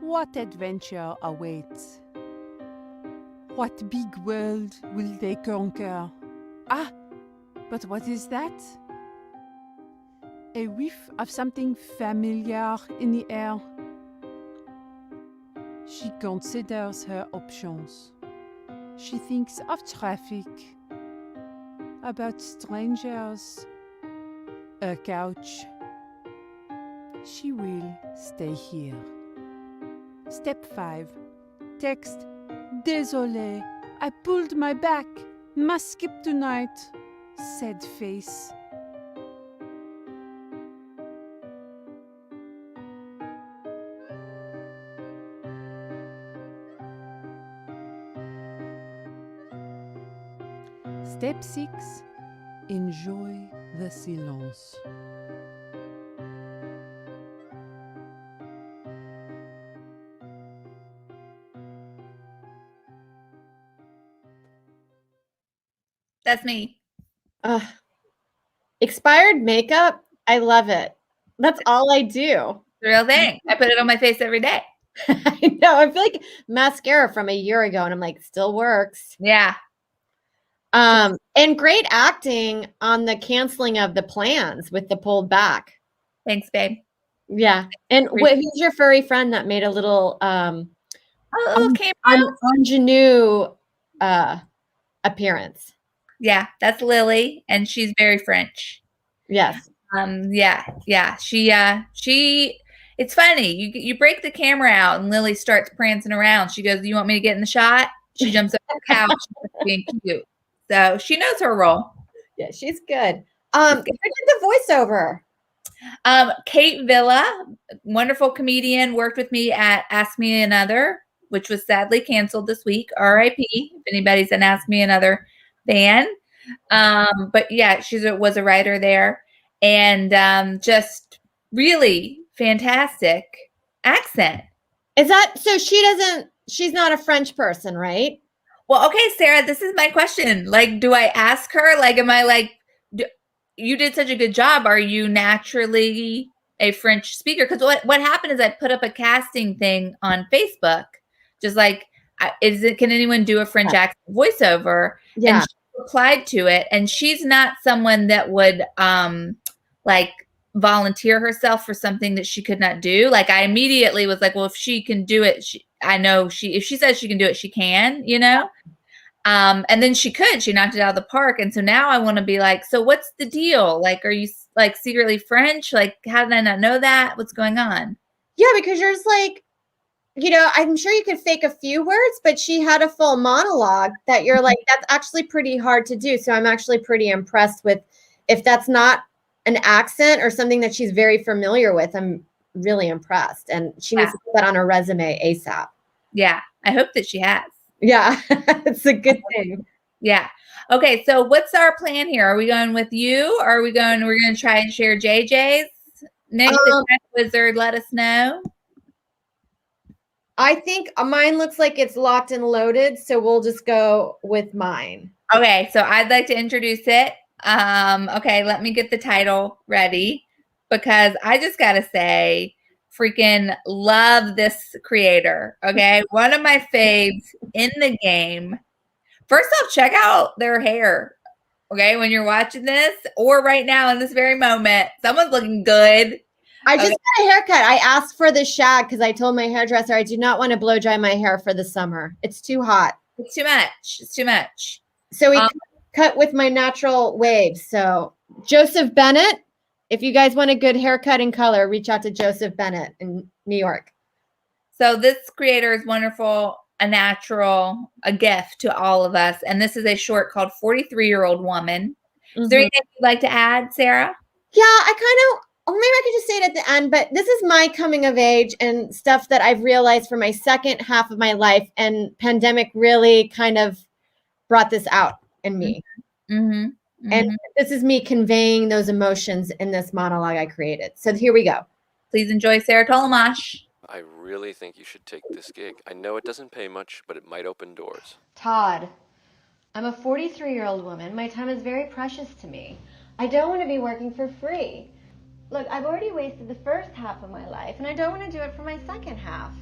What adventure awaits? What big world will they conquer? Ah, but what is that? A whiff of something familiar in the air. She considers her options. She thinks of traffic, about strangers, a couch. She will stay here. Step 5. Text, Désolé, I pulled my back. Must skip tonight. Sad face. Step 6. Enjoy the silence. That's me. Expired makeup, I love it. That's all I do. The real thing. I put it on my face every day. I know. I feel like mascara from a year ago, and I'm like, still works. Yeah. And great acting on the canceling of the plans with the pulled back. Thanks, babe. Yeah. And who's your furry friend that made a little ingenue appearance? Yeah, that's Lily, and she's very French. Yes. Yeah. She it's funny. You break the camera out and Lily starts prancing around. She goes, "You want me to get in the shot?" She jumps up the couch being cute. So she knows her role. Yeah, she's good. Who did the voiceover? Kate Villa, wonderful comedian, worked with me at Ask Me Another, which was sadly canceled this week. R.I.P. If anybody's an Ask Me Another fan. But yeah, was a writer there, and just really fantastic accent. Is that so? She's not a French person, right? Well, okay, Sarah, this is my question. Like, do I ask her? Like, am I like, you did such a good job. Are you naturally a French speaker? Because what happened is I put up a casting thing on Facebook, just like, can anyone do a French accent voiceover? Yeah. And she replied to it, and she's not someone that would like volunteer herself for something that she could not do. Like, I immediately was like, well, if she can do it, I know if she says she can do it, she can, you know? And then she knocked it out of the park. And so now I want to be like, so what's the deal? Like, are you like secretly French? Like, how did I not know that? What's going on? Yeah, because yours like, I'm sure you could fake a few words, but she had a full monologue that you're like, that's actually pretty hard to do. So I'm actually pretty impressed with, if that's not an accent or something that she's very familiar with, I'm really impressed. And she needs to put that on her resume ASAP. Yeah, I hope that she has. Yeah, it's a good thing. Yeah. Okay, so what's our plan here? Are we going with you? Or we're going to try and share JJ's? Nick, the Tech Wizard, let us know. I think mine looks like it's locked and loaded, so we'll just go with mine. Okay, so I'd like to introduce it. Okay, let me get the title ready because I just gotta say, freaking love this creator. Okay, one of my faves in the game. First off, check out their hair. Okay, when you're watching this or right now in this very moment, someone's looking good. I just got a haircut. I asked for the shag because I told my hairdresser I do not want to blow dry my hair for the summer. It's too hot. It's too much. It's too much. So we cut with my natural waves. So Joseph Bennett, if you guys want a good haircut and color, reach out to Joseph Bennett in New York. So this creator is wonderful, a natural, a gift to all of us. And this is a short called 43-Year-Old Woman. Is there anything you'd like to add, Sarah? Yeah, I kind of, maybe I could just say it at the end, but this is my coming of age and stuff that I've realized for my second half of my life. And pandemic really kind of brought this out in me. And this is me conveying those emotions in this monologue I created. So here we go. Please enjoy Sarah Tollemache. I really think you should take this gig. I know it doesn't pay much, but it might open doors. Todd, I'm a 43-year-old woman. My time is very precious to me. I don't want to be working for free. Look, I've already wasted the first half of my life, and I don't want to do it for my second half.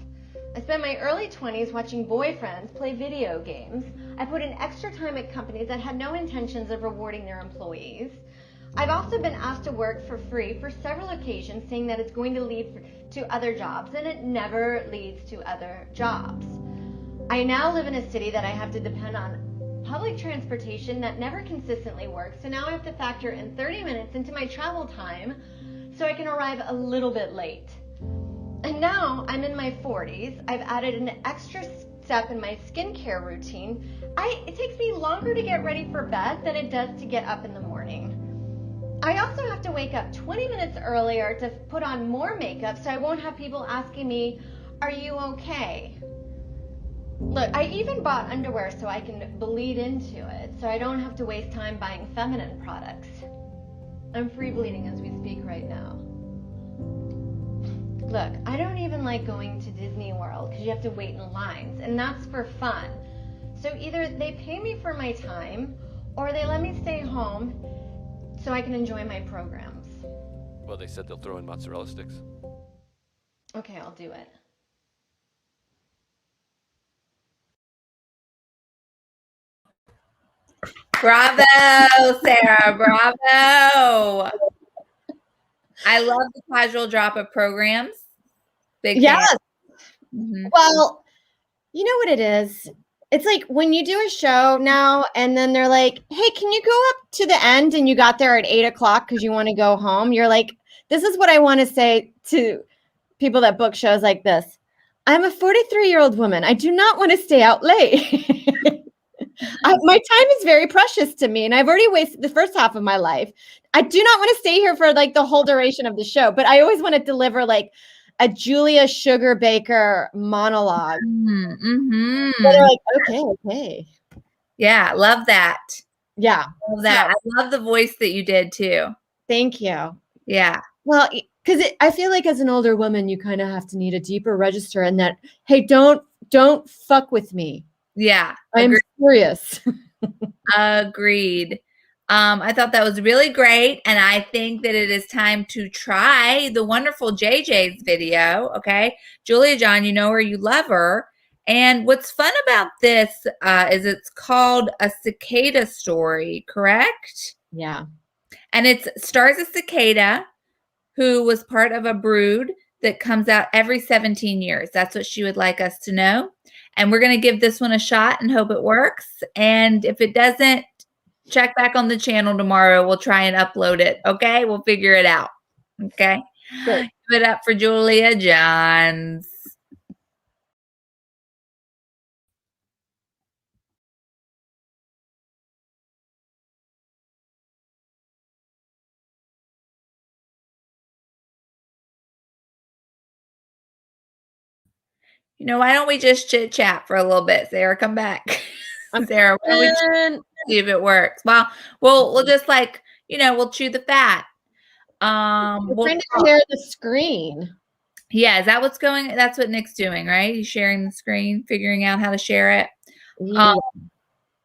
I spent my early 20s watching boyfriends play video games. I put in extra time at companies that had no intentions of rewarding their employees. I've also been asked to work for free for several occasions, saying that it's going to lead to other jobs, and it never leads to other jobs. I now live in a city that I have to depend on public transportation that never consistently works, so now I have to factor in 30 minutes into my travel time so I can arrive a little bit late. And now I'm in my 40s. I've added an extra step in my skincare routine. It takes me longer to get ready for bed than it does to get up in the morning. I also have to wake up 20 minutes earlier to put on more makeup so I won't have people asking me, "Are you okay?" Look, I even bought underwear so I can bleed into it, so I don't have to waste time buying feminine products. I'm free bleeding as we speak right now. Look, I don't even like going to Disney World because you have to wait in lines, and that's for fun. So either they pay me for my time, or they let me stay home so I can enjoy my programs. Well, they said they'll throw in mozzarella sticks. Okay, I'll do it. Bravo, Sarah. Bravo. I love the casual drop of programs. Big fan. Well, you know what it is? It's like when you do a show now and then they're like, "Hey, can you go up to the end?" And you got there at 8:00 because you want to go home. You're like, this is what I want to say to people that book shows like this. I'm a 43-year-old woman. I do not want to stay out late. My time is very precious to me, and I've already wasted the first half of my life. I do not want to stay here for like the whole duration of the show, but I always want to deliver like a Julia Sugar Baker monologue. They're like, okay. Yeah, love that. Yeah. Love that. I love the voice that you did too. Thank you. Yeah. Well, because I feel like as an older woman, you kind of have to need a deeper register and that, hey, don't fuck with me. Yeah. I'm serious. Agreed. I thought that was really great. And I think that it is time to try the wonderful JJ's video. Okay. Julia John, you know her, you love her. And what's fun about this is it's called A Cicada Story, correct? Yeah. And it stars a cicada who was part of a brood that comes out every 17 years. That's what she would like us to know. And we're going to give this one a shot and hope it works. And if it doesn't, check back on the channel tomorrow. We'll try and upload it. Okay. We'll figure it out. Okay. Good. Give it up for Julia Johns. You know, why don't we just chit chat for a little bit? Sarah, come back. Sarah, why don't we see if it works? Well, we'll just like, you know, we'll chew the fat. We're trying to share the screen. Yeah, is that what's going? That's what Nick's doing, right? He's sharing the screen, figuring out how to share it. Yeah.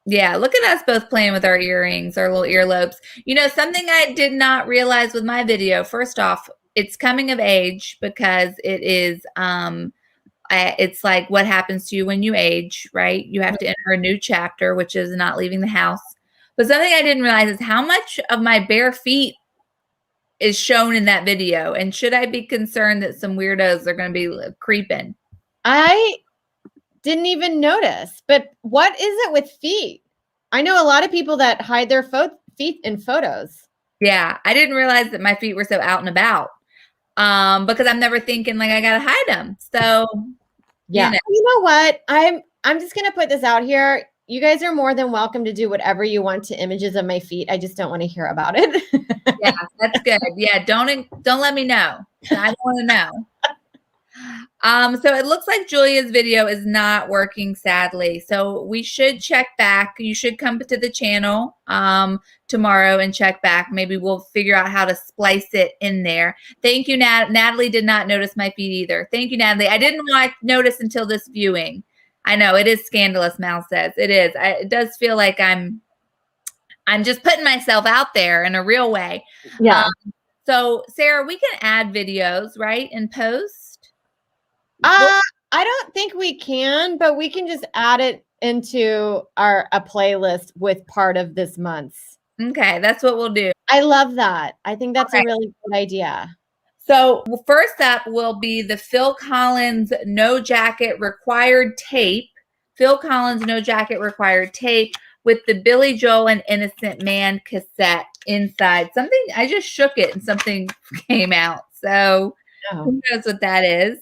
Yeah, look at us both playing with our earrings, our little earlobes. You know, something I did not realize with my video, first off, it's coming of age because it is it's like what happens to you when you age, right? You have to enter a new chapter, which is not leaving the house. But something I didn't realize is how much of my bare feet is shown in that video. And should I be concerned that some weirdos are going to be creeping? I didn't even notice. But what is it with feet? I know a lot of people that hide their feet in photos. Yeah, I didn't realize that my feet were so out and about. Because I'm never thinking like I gotta hide them. So yeah, you know what? I'm just gonna put this out here. You guys are more than welcome to do whatever you want to images of my feet. I just don't want to hear about it. Yeah, that's good. Yeah, don't let me know. I don't want to know. So it looks like Julia's video is not working, sadly. So we should check back. You should come to the channel tomorrow and check back. Maybe we'll figure out how to splice it in there. Thank you, Natalie did not notice my feet either. Thank you, Natalie. I didn't notice until this viewing. I know it is scandalous, Mal says. It is. It does feel like I'm just putting myself out there in a real way. Yeah. So Sarah, we can add videos, right, in post? I don't think we can, but we can just add it into a playlist with part of this month's. Okay, that's what we'll do. I love that. I think that's a really good idea. So first up will be the Phil Collins No Jacket Required tape. Phil Collins No Jacket Required tape with the Billy Joel and Innocent Man cassette inside. Something, I just shook it and something came out. So who knows what that is?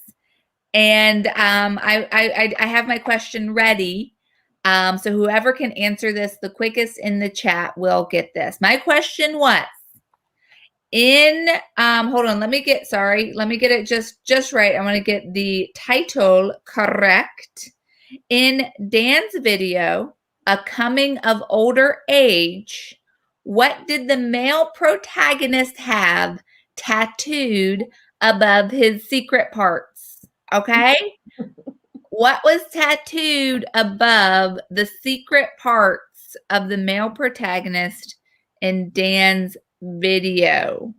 And I have my question ready. So whoever can answer this the quickest in the chat will get this. My question was, hold on, let me get it just right. I want to get the title correct. In Dan's video, A Coming of Older Age, what did the male protagonist have tattooed above his secret parts? Okay. What was tattooed above the secret parts of the male protagonist in Dan's video?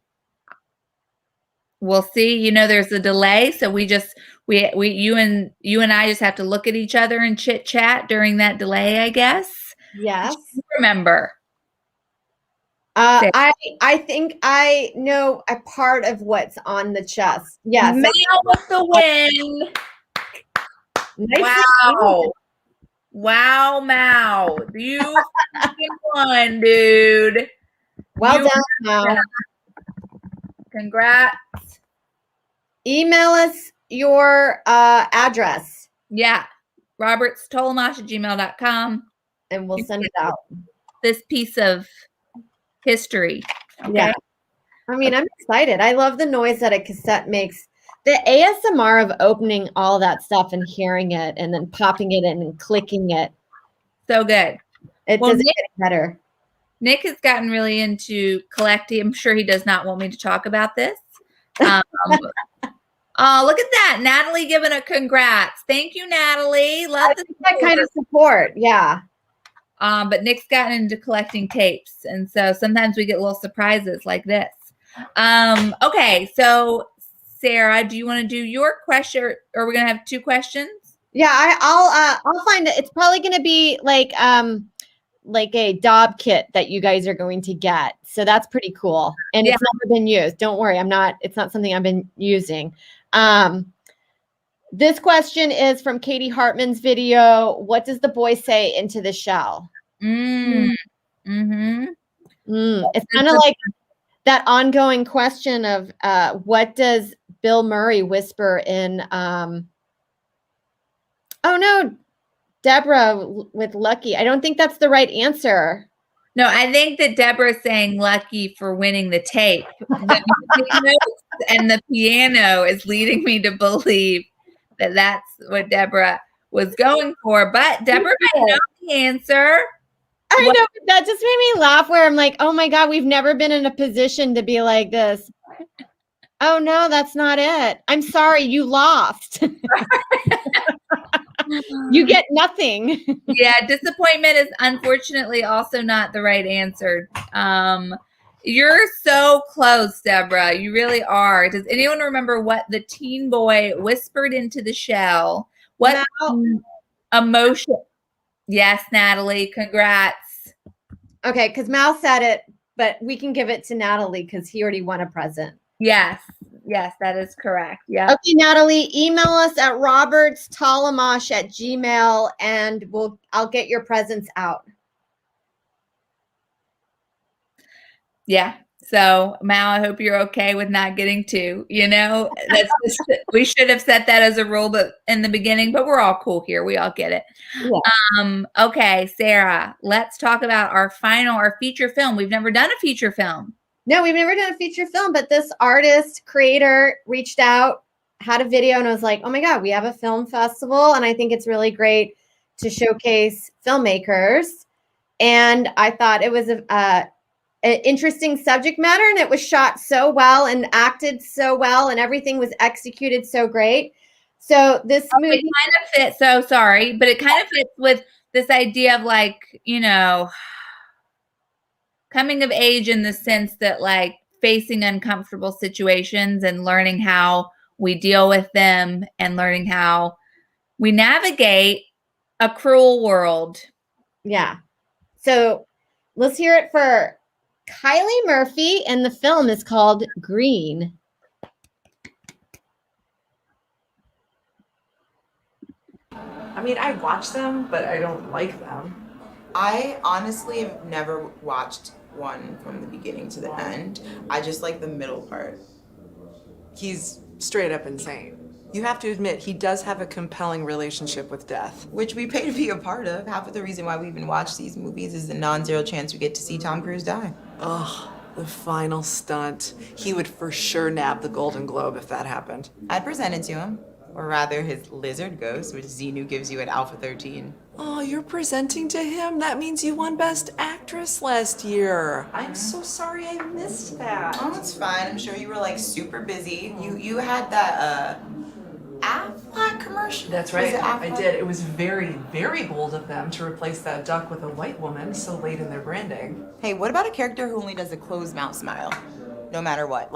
We'll see. You know, there's a delay, so you and I just have to look at each other and chit chat during that delay, I guess. Yes. Remember. I think I know a part of what's on the chest. Yes. Mal with the win. Nice. Wow, Mal. You won, dude. Well done, Mal. Congrats. Email us your address. Yeah. robertstollemache@gmail.com. And we'll send it out. This piece of history. Okay. Yeah. I mean, I'm excited. I love the noise that a cassette makes. The ASMR of opening all that stuff and hearing it and then popping it in and clicking it. So good. It doesn't get better. Nick has gotten really into collecting. I'm sure he does not want me to talk about this. Oh, look at that. Natalie giving a congrats. Thank you, Natalie. Love that kind of support. Yeah. But Nick's gotten into collecting tapes. And so sometimes we get little surprises like this. Okay. So Sarah, do you want to do your question or are we going to have two questions? Yeah, I'll find it. It's probably going to be like a Dob kit that you guys are going to get. So that's pretty cool. And it's never been used. Don't worry. It's not something I've been using. This question is from Katie Hartman's video. What does the boy say into the shell? Mm-hmm. It's kind of like that ongoing question of what does Bill Murray whisper in oh no, Deborah with Lucky. I don't think that's the right answer. No, I think that Deborah's saying lucky for winning the tape. The notes and the piano is leading me to believe that that's what Deborah was going for. But Deborah might know the answer. I know, but that just made me laugh where I'm like, oh my God, we've never been in a position to be like this. Oh no, that's not it. I'm sorry, you lost. You get nothing. Yeah, disappointment is unfortunately also not the right answer. You're so close, Deborah. You really are. Does anyone remember what the teen boy whispered into the shell? What emotion? Yes, Natalie. Congrats. Okay, because Mal said it, but we can give it to Natalie because he already won a present. Yes, that is correct. Yeah. Okay, Natalie, email us at robertstollemache@gmail and I'll get your presents out. Yeah. So Mal, I hope you're okay with not getting two. That's we should have set that as a rule, but in the beginning. But we're all cool here. We all get it. Yeah. Okay, Sarah. Let's talk about our feature film. We've never done a feature film. No, we've never done a feature film, but this artist creator reached out, had a video, and was like, "Oh my God, we have a film festival, and I think it's really great to showcase filmmakers." And I thought it was an interesting subject matter, and it was shot so well and acted so well, and everything was executed so great. So this movie kind of fits. So sorry, but it kind of fits with this idea of coming of age in the sense that facing uncomfortable situations and learning how we deal with them and learning how we navigate a cruel world. Yeah. So let's hear it for Kylie Murphy, and the film is called Green. I mean, I watch them, but I don't like them. I honestly have never watched one from the beginning to the end. I just like the middle part. He's straight up insane. You have to admit, he does have a compelling relationship with death. Which we pay to be a part of. Half of the reason why we even watch these movies is the non-zero chance we get to see Tom Cruise die. Ugh, the final stunt. He would for sure nab the Golden Globe if that happened. I'd present it to him. Or rather, his lizard ghost, which Xenu gives you at Alpha 13. Oh, you're presenting to him? That means you won Best Actress last year. I'm so sorry I missed that. Oh, it's fine. I'm sure you were super busy. You had that Aflac commercial. That's right, I did. It was very, very bold of them to replace that duck with a white woman so late in their branding. Hey, what about a character who only does a closed mouth smile? No matter what.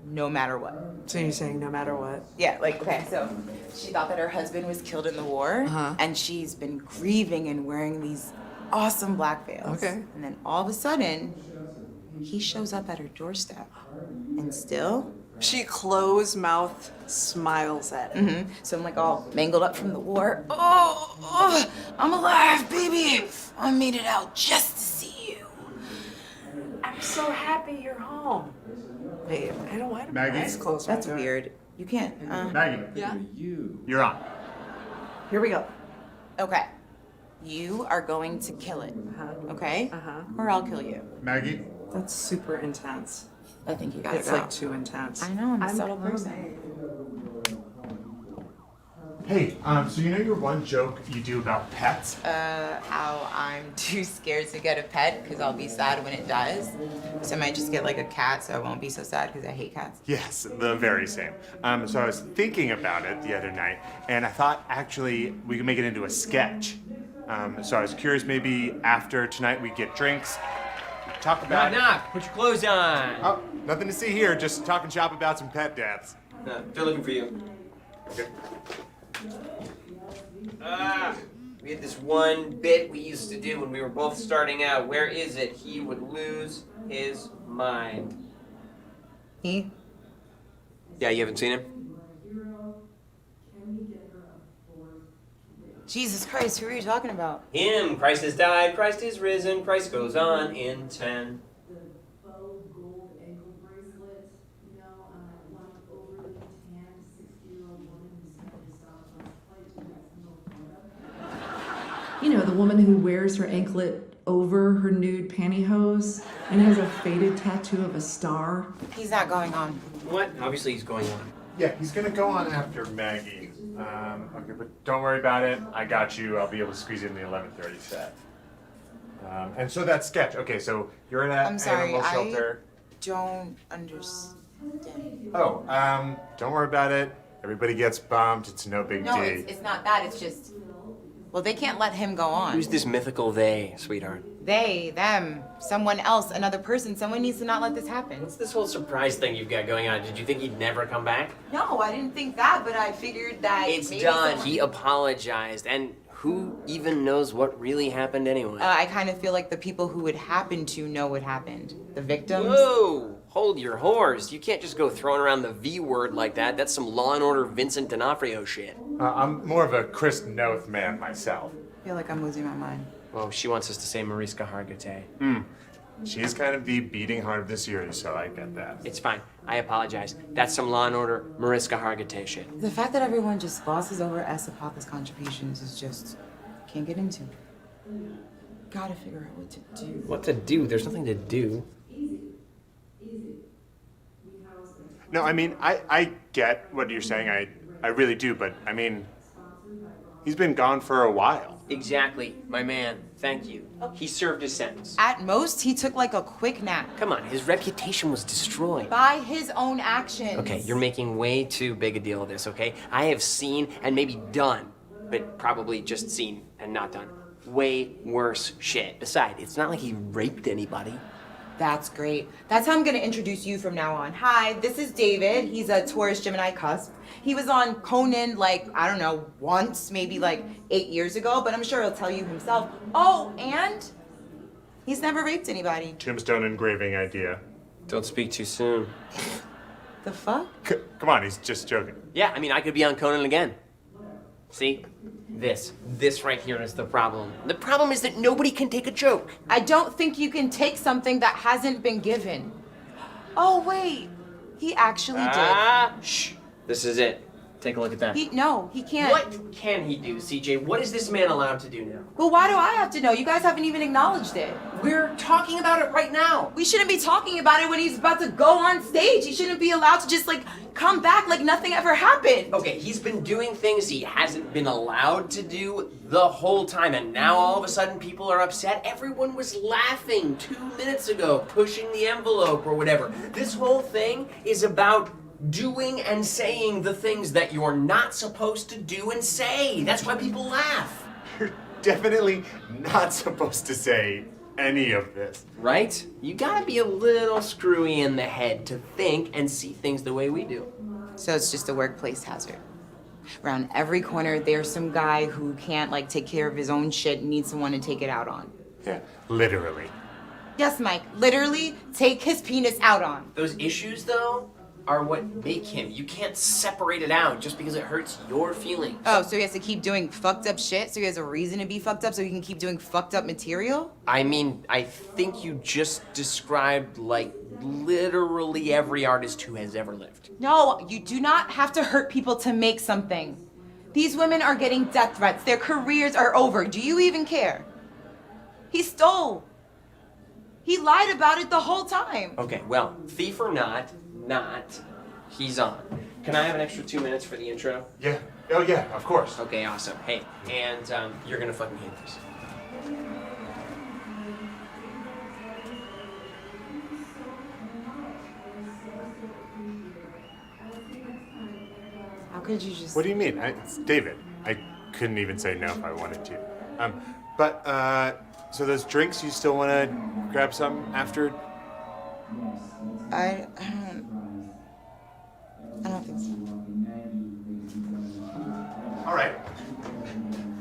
No matter what. So you're saying no matter what? Yeah, okay, so she thought that her husband was killed in the war, and she's been grieving and wearing these awesome black veils. Okay. And then all of a sudden, he shows up at her doorstep, and still... She closed mouth smiles at him. So I'm all mangled up from the war. Oh, I'm alive, baby. I made it out just to see you. I'm so happy you're home. Babe, I don't want to Maggie? eyes closed. That's weird. You can't. Maggie. Yeah? You're on. Here we go. Okay. You are going to kill it. Okay? Or I'll kill you. Maggie? That's super intense. I think you gotta It's go. too intense. I know, I'm a subtle person. Hey, so you know your one joke you do about pets? How I'm too scared to get a pet because I'll be sad when it dies. So I might just get a cat so I won't be so sad because I hate cats. Yes, the very same. So I was thinking about it the other night, and I thought actually we could make it into a sketch. So I was curious, maybe after tonight we get drinks, talk about... Knock, put your clothes on. Oh, nothing to see here, just talking shop about some pet deaths. They're looking for you. Okay. We had this one bit we used to do when we were both starting out. Where is it? He would lose his mind. He? Yeah, you haven't seen him? Jesus Christ, who are you talking about? Him. Christ has died, Christ is risen, Christ goes on in 10. You know, the woman who wears her anklet over her nude pantyhose and has a faded tattoo of a star. He's not going on. What? Obviously he's going on. Yeah, he's gonna go on after Maggie. Okay, but don't worry about it. I got you. I'll be able to squeeze in the 11:30 set. And so that sketch. Okay, so you're in an I'm sorry, animal shelter. I don't understand. Oh, don't worry about it. Everybody gets bumped. It's no big No, deal. it's not that. It's just, well, they can't let him go on. Who's this mythical they, sweetheart? They, them, someone else, another person. Someone needs to not let this happen. What's this whole surprise thing you've got going on? Did you think he'd never come back? No, I didn't think that, but I figured that It's maybe done. someone- He apologized, and who even knows what really happened anyway? I kind of feel like the people who it happened to know what happened. The victims. Whoa! Hold your horse. You can't just go throwing around the V word like that. That's some Law and Order Vincent D'Onofrio shit. I'm more of a Chris Noth man myself. I feel like I'm losing my mind. Well, she wants us to say Mariska Hargitay. She's kind of the beating heart of the series, so I get that. It's fine. I apologize. That's some Law and Order Mariska Hargitay shit. The fact that everyone just glosses over S. Apatha's contributions is just, can't get into. Gotta figure out what to do. What to do? There's nothing to do. No, I mean, I get what you're saying. I really do, but I mean, he's been gone for a while. Exactly, my man. Thank you. He served his sentence. At most, he took like a quick nap. Come on, his reputation was destroyed. By his own actions. Okay, you're making way too big a deal of this, okay? I have seen and maybe done, but probably just seen and not done, way worse shit. Besides, it's not like he raped anybody. That's great. That's how I'm gonna introduce you from now on. Hi, this is David. He's a Taurus Gemini cusp. He was on Conan like, I don't know, once, maybe like 8 years ago, but I'm sure he'll tell you himself. Oh, and he's never raped anybody. Tombstone engraving idea. Don't speak too soon. The fuck? Come on, he's just joking. Yeah, I mean, I could be on Conan again. See? This right here is the problem. The problem is that nobody can take a joke. I don't think you can take something that hasn't been given. Oh, wait. He actually did. Shh. This is it. Take a look at that. No, he can't. What can he do, CJ? What is this man allowed to do now? Well, why do I have to know? You guys haven't even acknowledged it. We're talking about it right now. We shouldn't be talking about it when he's about to go on stage. He shouldn't be allowed to just like come back like nothing ever happened. Okay, he's been doing things he hasn't been allowed to do the whole time, and now all of a sudden people are upset. Everyone was laughing 2 minutes ago, pushing the envelope or whatever. This whole thing is about doing and saying the things that you're not supposed to do and say. That's why people laugh. You're definitely not supposed to say any of this. Right? You gotta be a little screwy in the head to think and see things the way we do. So it's just a workplace hazard. Around every corner, there's some guy who can't like take care of his own shit and needs someone to take it out on. Yeah, literally. Yes, Mike, literally take his penis out on. Those issues, though, are what make him. You can't separate it out just because it hurts your feelings. Oh, so he has to keep doing fucked up shit? So he has a reason to be fucked up so he can keep doing fucked up material? I mean, I think you just described, like, literally every artist who has ever lived. No, you do not have to hurt people to make something. These women are getting death threats. Their careers are over. Do you even care? He stole. He lied about it the whole time. Okay, well, thief or not, he's on. Can I have an extra 2 minutes for the intro? Yeah. Oh, yeah, of course. Okay, awesome. Hey, and you're gonna fucking hate this. How could you just... What do you mean? It's David. I couldn't even say no if I wanted to. So those drinks, you still want to grab some after? I don't think so. All right.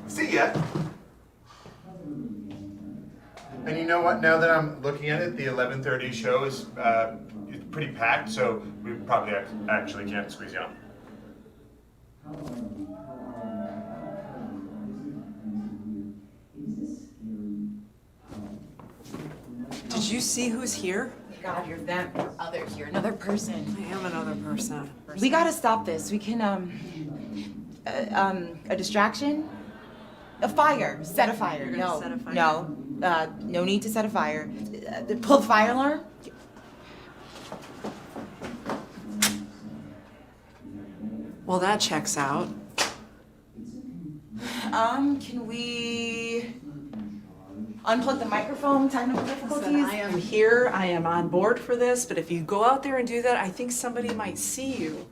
See ya. And you know what? Now that I'm looking at it, the 11:30 show is pretty packed, so we probably actually can't squeeze you on. Did you see who's here? God, you're them. You're others. You're another person. I am another person. We gotta stop this. We can, a distraction? A fire. Set a fire. You're No. gonna set a fire? No. No need to set a fire. Pull the fire alarm? Well, that checks out. Can we... unplug the microphone, technical difficulties. Listen, I am here, I am on board for this, but if you go out there and do that, I think somebody might see you.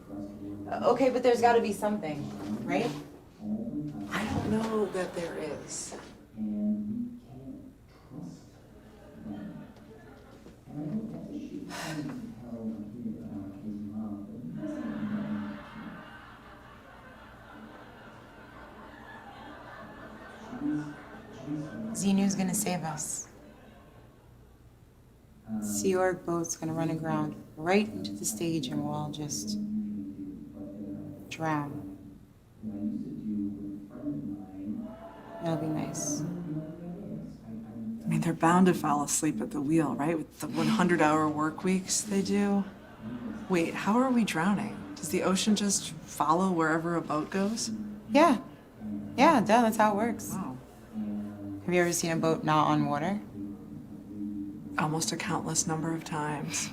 Okay, but there's got to be something, right? I don't know that there is. Xenu's gonna save us. Sea Org boat's gonna run aground right into the stage and we'll all just drown. That'll be nice. I mean, they're bound to fall asleep at the wheel, right? With the 100-hour work weeks they do. Wait, how are we drowning? Does the ocean just follow wherever a boat goes? Yeah. Yeah, duh, that's how it works. Wow. Have you ever seen a boat not on water? Almost a countless number of times.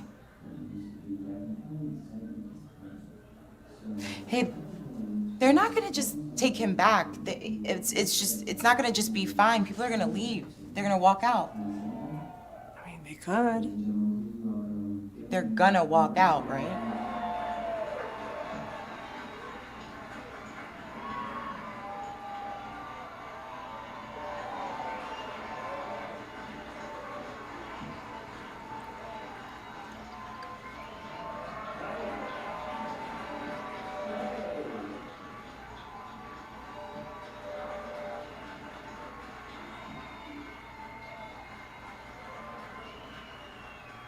Hey, they're not gonna just take him back. It's not gonna just be fine. People are gonna leave. They're gonna walk out. I mean, they could. They're gonna walk out, right?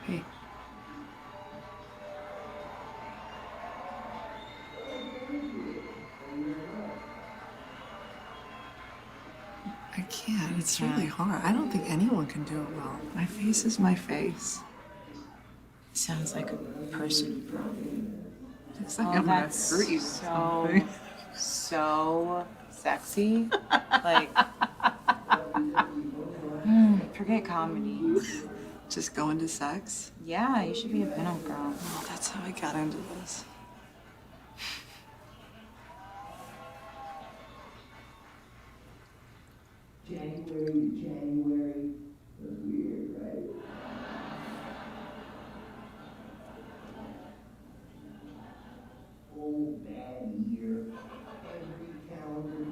Hey. I can't. It's really hard. I don't think anyone can do it well. My face is my face. Sounds like a personal problem. Looks like I'm gonna hurt you. So sexy. Like, forget comedy. Just go into sex? Yeah, you should be a pinup girl. Oh, that's how I got into this. January. That's weird, right? Oh, bad year. Every calendar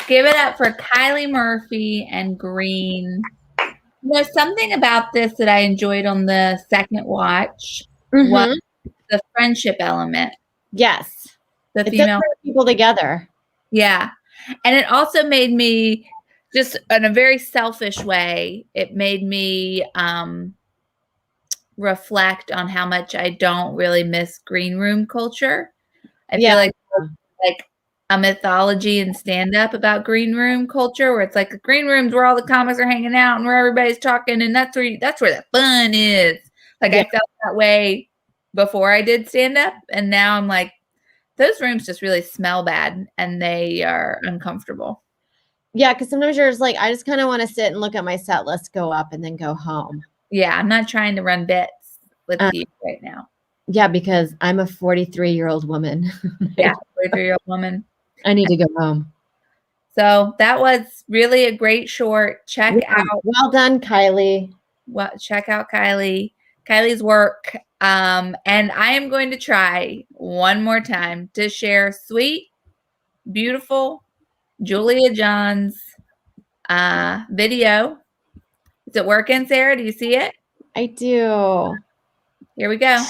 Give it up for Kylie Murphy and Green. There's something about this that I enjoyed on the second watch was the friendship element. Yes. The it female does bring people together. Yeah. And it also made me, just in a very selfish way, it made me reflect on how much I don't really miss green room culture. I feel like a mythology and stand-up about green room culture, where it's like the green rooms where all the comics are hanging out and where everybody's talking, and that's where the fun is. Like I felt that way before I did stand-up, and now I'm like, those rooms just really smell bad and they are uncomfortable. Yeah, because sometimes you're just like, I just kind of want to sit and look at my set list go up and then go home. Yeah, I'm not trying to run bits with you right now. Yeah, because I'm a 43-year-old woman. Yeah, 43-year-old woman. I need to go home. So that was really a great short. Check out. Well done, Kylie. Well, check out Kylie's work. And I am going to try one more time to share sweet, beautiful Julia John's video. Is it working, Sarah? Do you see it? I do. Here we go.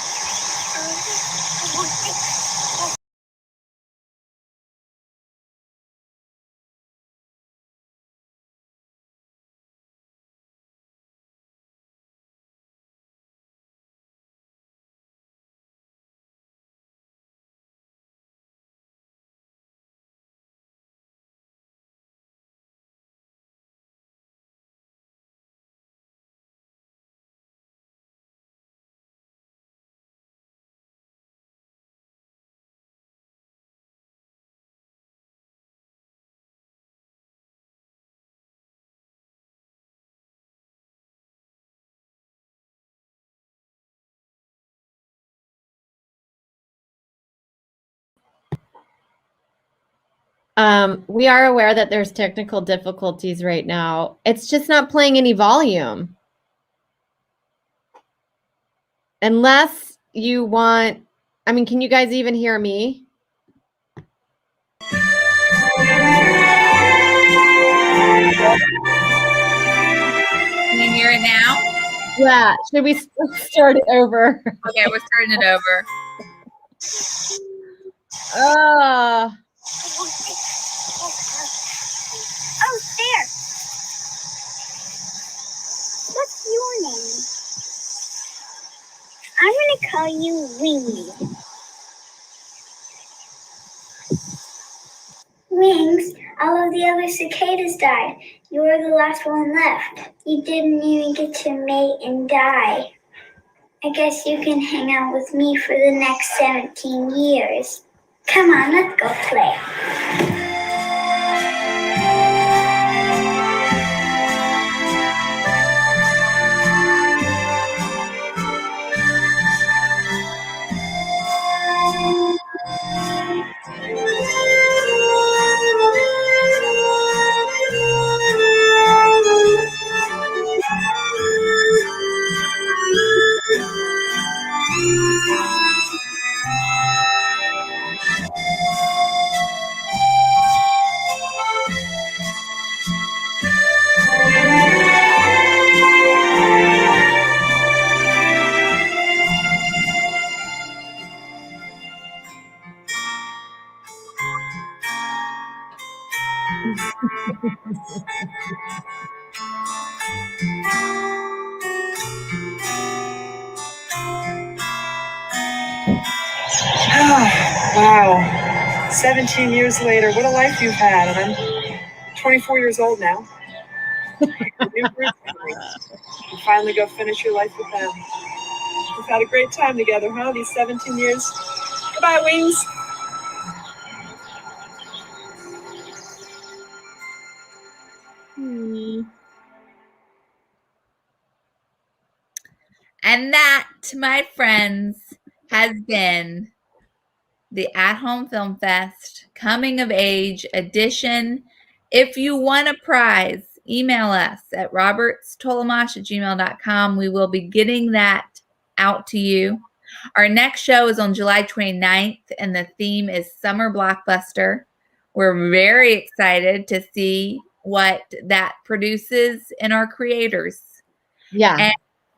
We are aware that there's technical difficulties right now. It's just not playing any volume. Unless you want, I mean, can you guys even hear me? Can you hear it now? Yeah. Should we start it over? Okay, we're starting it over. Oh, there. What's your name? I'm gonna call you Wings. Wings, all of the other cicadas died. You were the last one left. You didn't even get to mate and die. I guess you can hang out with me for the next 17 years. Come on, let's go play. Wow. 17 years later, what a life you've had. And I'm 24 years old now. A new group coming. You finally go finish your life with them. We've had a great time together, huh? These 17 years. Goodbye, Wings. And that, my friends, has been the At Home Film Fest Coming of Age edition. If you want a prize, email us at robertstollemache@gmail.com. We will be getting that out to you. Our next show is on July 29th, and the theme is Summer Blockbuster. We're very excited to see what that produces in our creators. Yeah. And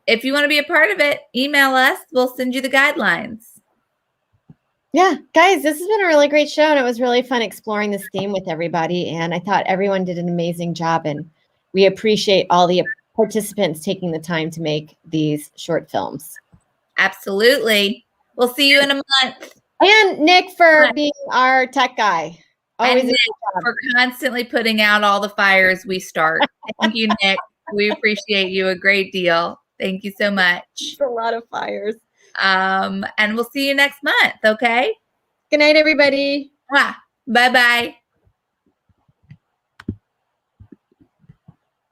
if you want to be a part of it, email us. We'll send you the guidelines. Yeah, guys, this has been a really great show, and it was really fun exploring this theme with everybody. And I thought everyone did an amazing job, and we appreciate all the participants taking the time to make these short films. Absolutely. We'll see you in a month. And Nick for being our tech guy. Always And Nick for constantly putting out all the fires we start. Thank you, Nick. We appreciate you a great deal. Thank you so much. It's a lot of fires. And we'll see you next month, okay? Good night, everybody. Bye-bye.